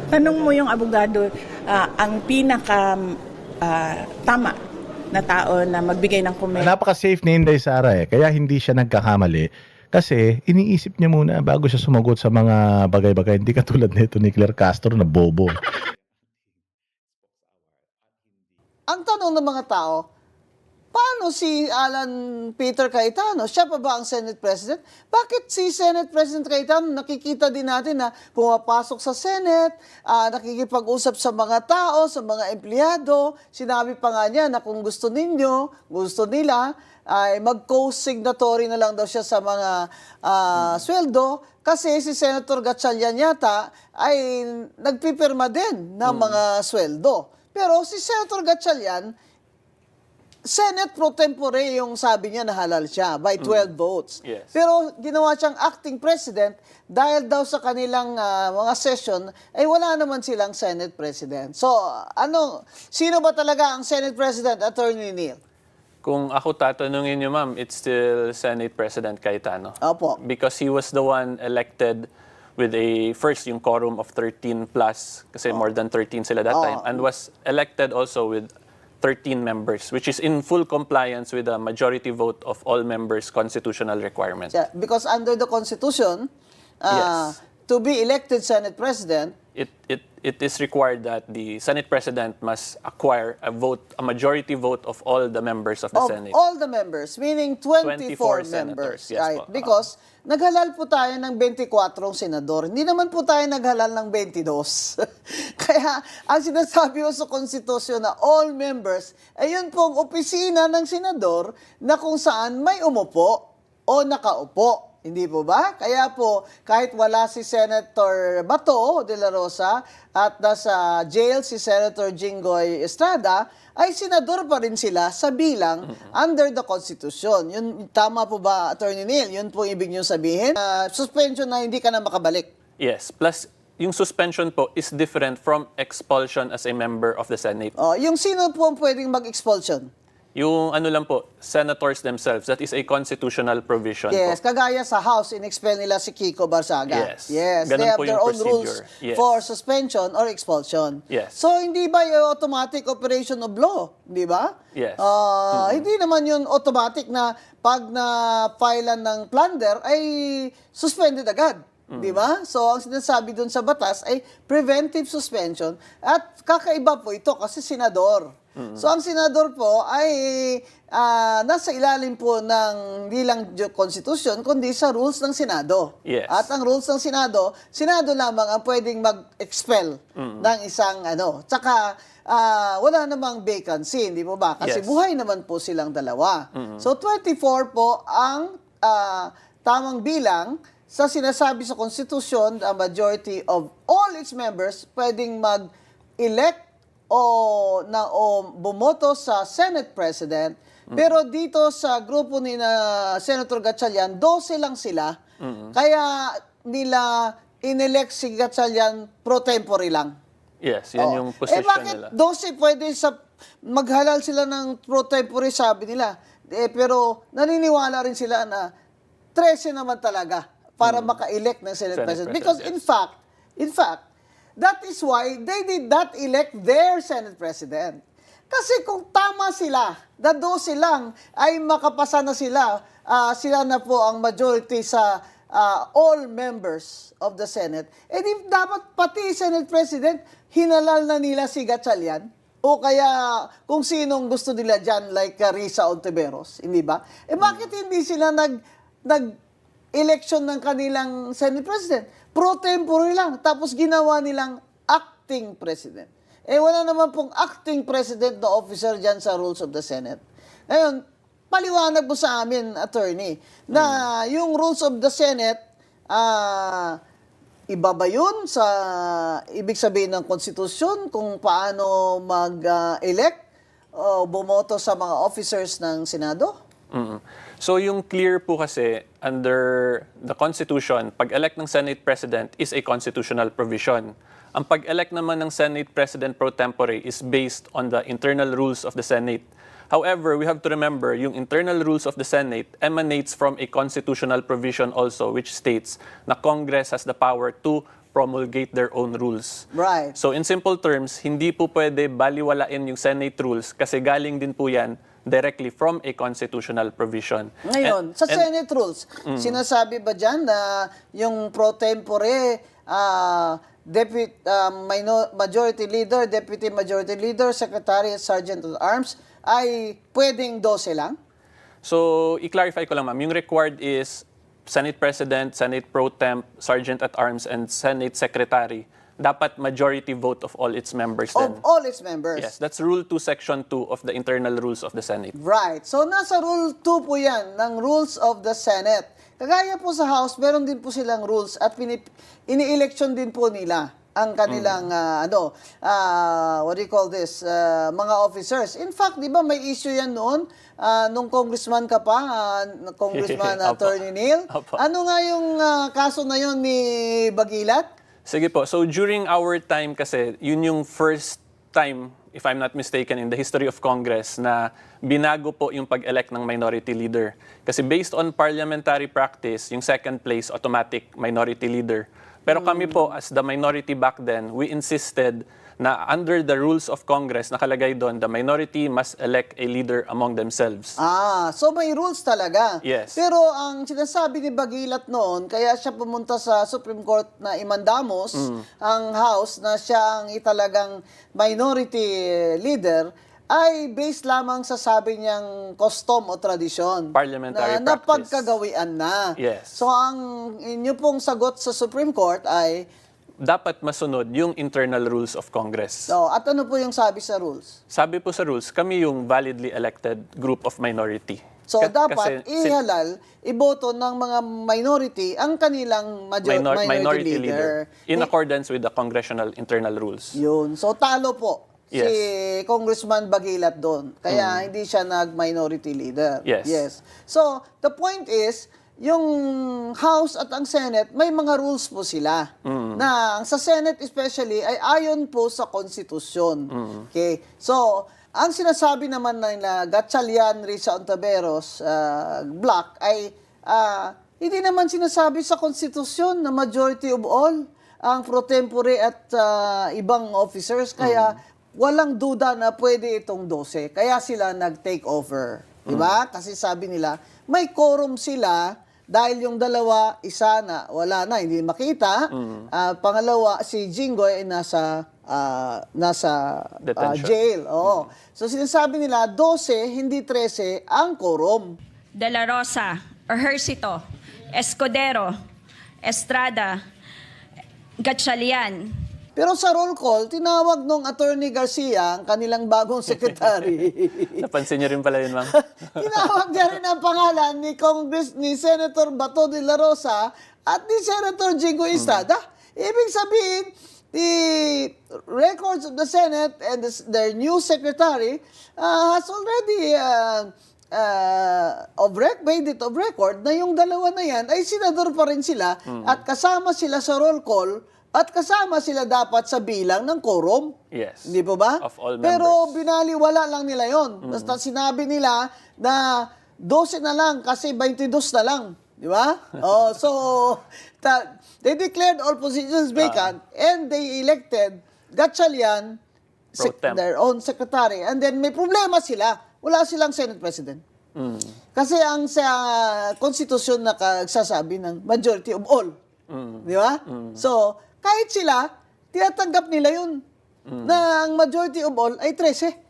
Speaker 4: Tanong mo yung abogado, ang pinaka tama na tao na magbigay ng comment.
Speaker 1: Napaka-safe ni Inday Sara kaya hindi siya nagkakamali. Kasi iniisip niya muna bago siya sumagot sa mga bagay-bagay. Hindi katulad nito ni Claire Castro na bobo.
Speaker 9: Ang tanong ng mga tao, paano si Alan Peter Cayetano? Siya pa ba ang Senate President? Bakit si Senate President Cayetano nakikita din natin na pumapasok sa Senate, nakikipag-usap sa mga tao, sa mga empleyado. Sinabi pa nga niya na kung gusto nila, ay mag-co-signatory na lang daw siya sa mga sweldo kasi si Senator Gatchalian yata ay nagpipirma din ng mga sweldo. Pero si Senator Gatchalian, Senate pro tempore yung sabi niya na halal siya by 12 votes.
Speaker 10: Yes.
Speaker 9: Pero ginawa siyang acting president dahil daw sa kanilang mga session ay wala naman silang Senate president. So, sino ba talaga ang Senate president, Attorney Neil?
Speaker 10: Kung ako tatanungin niyo, ma'am, it's still Senate President Cayetano.
Speaker 9: Opo.
Speaker 10: Because he was the one elected with yung quorum of 13 plus, kasi more than 13 sila that time, and was elected also with 13 members, which is in full compliance with the majority vote of all members' constitutional requirement.
Speaker 9: Yeah, because under the Constitution,
Speaker 10: Yes.
Speaker 9: to be elected Senate President,
Speaker 10: It is required that the Senate President must acquire a majority vote of all the members of the
Speaker 9: of
Speaker 10: Senate.
Speaker 9: all the members, meaning 24
Speaker 10: 24
Speaker 9: members.
Speaker 10: senators, yes
Speaker 9: Right?
Speaker 10: po.
Speaker 9: Because naghalal po tayo ng 24 senador. Hindi naman po tayo naghalal ng 22. Kaya ang sinasabi ko sa konstitusyon na all members, ay yun pong opisina ng senador na kung saan may umupo o nakaupo. Hindi po ba? Kaya po, kahit wala si Senator Bato de la Rosa at nasa jail si Senator Jinggoy Estrada, ay senador pa rin sila sa bilang under the Constitution. Yun, tama po ba, Attorney Neil? Yun po ibig nyo sabihin? Suspension na hindi ka na makabalik.
Speaker 10: Yes, plus yung suspension po is different from expulsion as a member of the Senate.
Speaker 9: Yung sino po ang pwedeng mag-expulsion?
Speaker 10: Yung ano lang po, senators themselves, that is a constitutional provision
Speaker 9: Yes,
Speaker 10: po.
Speaker 9: kagaya sa House, in-expel nila si Kiko Barsaga.
Speaker 10: Yes.
Speaker 9: Yes,
Speaker 10: Ganun
Speaker 9: they have
Speaker 10: po
Speaker 9: their
Speaker 10: yung
Speaker 9: own rules
Speaker 10: procedure. Yes.
Speaker 9: for suspension or expulsion.
Speaker 10: Yes.
Speaker 9: So, hindi ba yung automatic operation of law? Di ba?
Speaker 10: Yes.
Speaker 9: Hindi naman yun automatic na pag na-filean ng plunder ay suspended agad. Di ba? So, ang sinasabi dun sa batas ay preventive suspension at kakaiba po ito kasi senador. So, ang senador po ay nasa ilalim po ng hindi lang Constitution, kundi sa rules ng Senado.
Speaker 10: Yes.
Speaker 9: At ang rules ng Senado lamang ang pwedeng mag-expel ng isang Tsaka, wala namang vacancy, hindi po ba? Kasi
Speaker 10: Yes.
Speaker 9: buhay naman po silang dalawa. So, 24 po ang tamang bilang sa sinasabi sa Constitution, a majority of all its members pwedeng mag-elect o bumoto sa Senate President. Pero dito sa grupo ni na Senator Gatchalian, 12 lang sila. Kaya nila inelect si Gatchalian pro tempore lang.
Speaker 10: Yes, yan yung position
Speaker 9: bakit
Speaker 10: nila.
Speaker 9: 12 pwede maghalal sila ng pro tempore, sabi nila. Pero naniniwala rin sila na 13 naman talaga para maka-elect ng Senate President. Because
Speaker 10: yes.
Speaker 9: in fact, that is why they did not elect their Senate President. Kasi kung tama sila, na 12 lang ay makapasa na sila, sila na po ang majority sa all members of the Senate, di dapat pati Senate President, hinalal na nila si Gatchalian. O kaya kung sinong gusto nila dyan, like Risa Ontiveros, hindi ba? Bakit hindi sila nag-election ng kanilang Senate President? Pro tempore lang, tapos ginawa nilang acting president. Wala naman pong acting president na officer dyan sa rules of the Senate. Ngayon, paliwanag mo sa amin, attorney, na yung rules of the Senate, iba ba yun sa ibig sabihin ng konstitusyon kung paano mag-elect o bumoto sa mga officers ng Senado?
Speaker 10: So yung clear po kasi under the Constitution, pag-elect ng Senate President is a constitutional provision. Ang pag-elect naman ng Senate President pro tempore is based on the internal rules of the Senate. However, we have to remember yung internal rules of the Senate emanates from a constitutional provision also which states na Congress has the power to promulgate their own rules.
Speaker 9: Right.
Speaker 10: So in simple terms, hindi po pwede baliwalain yung Senate rules kasi galing din po yan directly from a constitutional provision.
Speaker 9: Ngayon, sa Senate rules, sinasabi ba dyan na yung pro tempore, majority leader, deputy majority leader, secretary at sergeant at arms ay pwedeng 12 lang?
Speaker 10: So, i-clarify ko lang ma'am, yung required is Senate President, Senate Pro Temp, Sergeant at Arms, and Senate Secretary. Dapat majority vote of all its members then.
Speaker 9: Of all its members?
Speaker 10: Yes, that's Rule 2, Section 2 of the internal rules of the Senate.
Speaker 9: Right. So, nasa Rule 2 po yan ng Rules of the Senate. Kagaya po sa House, meron din po silang rules at ini-election din po nila ang kanilang, what do you call this, mga officers. In fact, di ba may issue yan noon, nung congressman ka pa, Congressman Attorney Neil.
Speaker 10: Opo.
Speaker 9: Ano nga yung kaso na yun ni Bagilat?
Speaker 10: Sige po. So during our time kasi, yun yung first time, if I'm not mistaken, in the history of Congress na binago po yung pag-elect ng minority leader. Kasi based on parliamentary practice, yung second place, automatic minority leader. Pero kami po, as the minority back then, we insisted na under the rules of Congress, nakalagay doon, the minority must elect a leader among themselves.
Speaker 9: So may rules talaga.
Speaker 10: Yes.
Speaker 9: Pero ang sinasabi ni Bagilat noon, kaya siya pumunta sa Supreme Court na imandamos ang House na siya ang italagang minority leader, ay based lamang sa sabi niyang custom o tradisyon.
Speaker 10: Parliamentary
Speaker 9: na
Speaker 10: practice.
Speaker 9: napagkagawian na.
Speaker 10: Yes.
Speaker 9: So ang inyo pong sagot sa Supreme Court ay
Speaker 10: dapat masunod yung internal rules of Congress.
Speaker 9: So, at ano po yung sabi sa rules?
Speaker 10: Sabi po sa rules, kami yung validly elected group of minority.
Speaker 9: So,
Speaker 10: kasi
Speaker 9: dapat ihalal, iboto ng mga minority ang kanilang minority leader.
Speaker 10: in accordance with the congressional internal rules.
Speaker 9: Yun. So, talo po
Speaker 10: Yes.
Speaker 9: si Congressman Bagilat doon. Kaya hindi siya nag-minority leader.
Speaker 10: Yes.
Speaker 9: So, the point is, yung House at ang Senate, may mga rules po sila. Na sa Senate especially, ay ayon po sa konstitusyon. Okay? So, ang sinasabi naman nila Gatchalian, Risa Ontiveros, Black, ay hindi naman sinasabi sa konstitusyon na majority of all ang pro tempore at ibang officers. Kaya walang duda na pwede itong 12. Kaya sila nag-take over. Diba? Kasi sabi nila, may quorum sila dahil yung dalawa, isa na wala na, hindi makita. Pangalawa, si Jinggoy ay nasa
Speaker 10: Detention.
Speaker 9: jail. Oo. So sinasabi nila, 12, hindi 13 ang quorum.
Speaker 11: De La Rosa, Ejercito, Escudero, Estrada, Gatchalian.
Speaker 9: Pero sa roll call, tinawag nung Attorney Garcia, ang kanilang bagong secretary.
Speaker 10: Napansin niyo rin pala yun, ma'am?
Speaker 9: Tinawag niya rin ang pangalan ni Senator Bato de la Rosa at ni Senator Jinggoy Estrada. Ibig sabihin, the records of the Senate and their new secretary has already made it of record na yung dalawa na yan ay senador pa rin sila at kasama sila sa roll call at kasama sila dapat sa bilang ng quorum.
Speaker 10: Yes.
Speaker 9: Hindi po ba?
Speaker 10: Of all
Speaker 9: Pero
Speaker 10: members.
Speaker 9: binaliwala lang nila yon. Basta sinabi nila na 12 na lang kasi 22 na lang. Di ba? So, they declared all positions vacant and they elected Gatchalian,
Speaker 10: Pro temp.
Speaker 9: their own secretary. And then may problema sila. Wala silang Senate President. Kasi ang sa konstitusyon na nagsasabi ng majority of all. Di ba? So, kahit sila, tinatanggap nila yun. Na ang majority of all ay 13.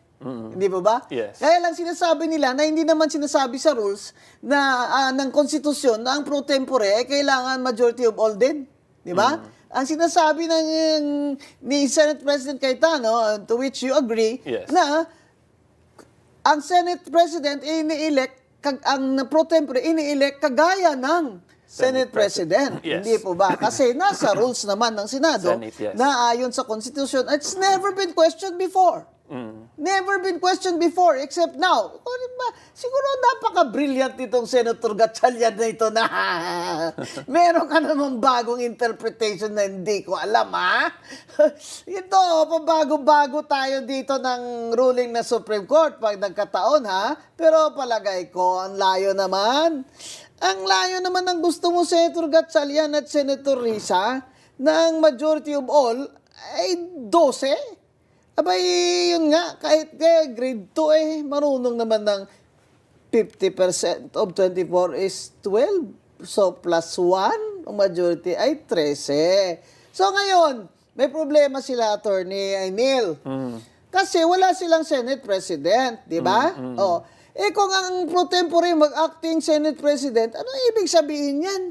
Speaker 9: Hindi ba ba?
Speaker 10: Yes.
Speaker 9: Kaya lang sinasabi nila na hindi naman sinasabi sa rules na ng konstitusyon na ang pro tempore ay kailangan majority of all din. Di ba? Ang sinasabi ni Senate President Cayetano, to which you agree,
Speaker 10: Yes.
Speaker 9: na ang Senate President ini-elect, ang pro tempore ini-elect kagaya ng Senate President.
Speaker 10: Yes.
Speaker 9: Hindi po ba? Kasi nasa rules naman ng Senado
Speaker 10: Senate, yes.
Speaker 9: na ayon sa Constitution, it's never been questioned before. Never been questioned before except now. Siguro napaka-brilliant itong Senator Gatchalian na ito na meron ka namang bagong interpretation na hindi ko alam, ha? Ito, pabago-bago tayo dito ng ruling na Supreme Court pag nagkataon, ha? Pero palagay ko, ang layo naman. Ang layo naman ng gusto mo, Senator Gatchalian at Senator Risa, na ang majority of all ay 12. Abay, yun nga, kahit grade 2 marunong naman ng 50% of 24 is 12. So, plus 1, ang majority ay 13. So, ngayon, may problema sila, Attorney Neil. Kasi wala silang Senate President, di ba? Kung ang pro tempore mag-acting Senate President, ano ibig sabihin yan?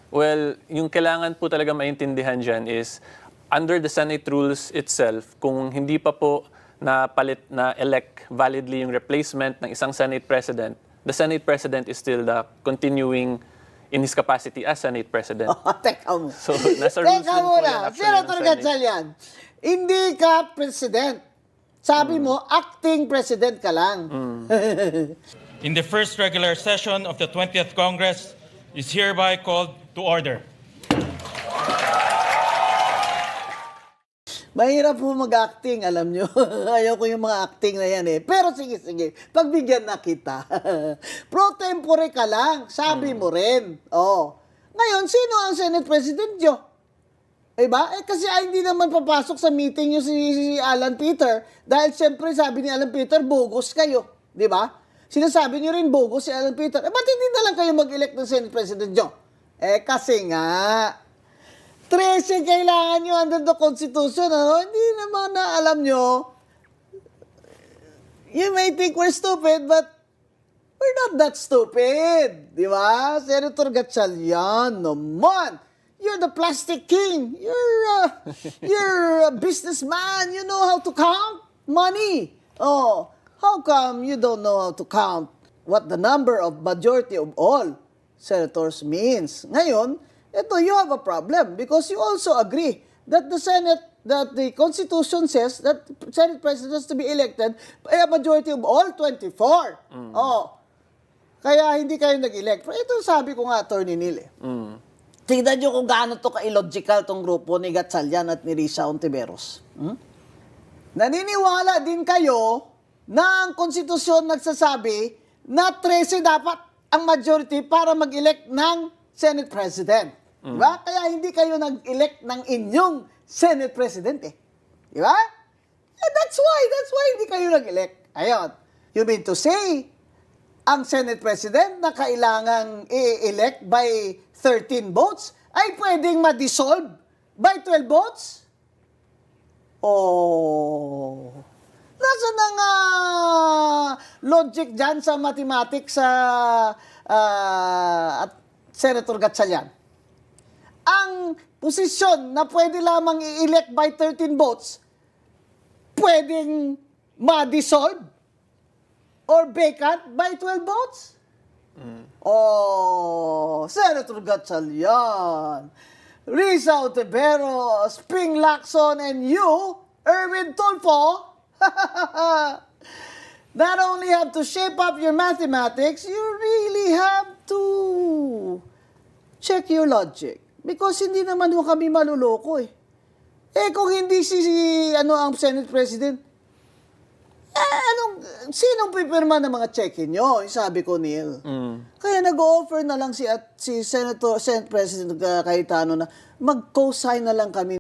Speaker 10: Well, yung kailangan po talaga maintindihan dyan is under the Senate rules itself, kung hindi pa po na-elect validly yung replacement ng isang Senate President, the Senate President is still the continuing in his capacity as Senate President.
Speaker 9: Teka mo.
Speaker 10: So, nasa rules
Speaker 9: Teka
Speaker 10: din po
Speaker 9: muna,
Speaker 10: yan actually ng
Speaker 9: Senator
Speaker 10: Senate.
Speaker 9: Gatchalian, hindi ka President. Sabi mo, acting President ka lang.
Speaker 12: In the first regular session of the 20th Congress is hereby called to order.
Speaker 9: Mahirap po mag-acting, alam nyo. Ayaw ko yung mga acting na yan eh. Pero sige, pagbigyan na kita. Pro tempore ka lang, sabi mo rin. Ngayon, sino ang Senate President nyo? Diba? Kasi hindi naman papasok sa meeting nyo si Alan Peter. Dahil siyempre sabi ni Alan Peter, bogus kayo. Diba? Sinasabi nyo rin bogus si Alan Peter. Ba't hindi na lang kayo mag-elect ng Senate President nyo? Kasi nga, 13 kailangan nyo under the Constitution. Hindi naman na alam nyo. You may think we're stupid, but we're not that stupid. Di ba? Senator Gatchalian naman. You're the plastic king. You're a businessman. You know how to count money. Oh, how come you don't know how to count what the number of majority of all senators means? Ngayon, ito, you have a problem because you also agree that the Constitution says that Senate President has to be elected by a majority of all 24. Oh, kaya hindi kayo nag-elect. Pero ito sabi ko nga, Attorney Neil. Tignan nyo kung gaano to ka-illogical tong grupo ni Gatchalian at ni Risa Ontiveros. Naniniwala din kayo na ang konstitusyon nagsasabi na 13 dapat ang majority para mag-elect ng Senate President. Diba? Kaya hindi kayo nag-elect ng inyong Senate President eh. Diba? That's why hindi kayo nag-elect. Ayun. You mean to say, ang Senate President na kailangang i-elect by 13 votes ay pwedeng ma-dissolve by 12 votes? Oh. Nasaan ang logic dyan sa mathematics sa Senator Gatchalian? Ang posisyon na pwede lamang i-elect by 13 votes, pwedeng ma-dissolve or vacant by 12 votes? Oh, Senator Gatchalian, Risa Ontiveros, Ping Lacson, and you, Erwin Tulfo, not only have to shape up your mathematics, you really have to check your logic. Because hindi naman ho kami maluloko eh. Eh kung hindi ang Senate President, sinong pipirma ng mga check-in nyo? Sabi ko, Neil. Kaya nag-offer na lang si Senate President Cayetano na mag-co-sign na lang kami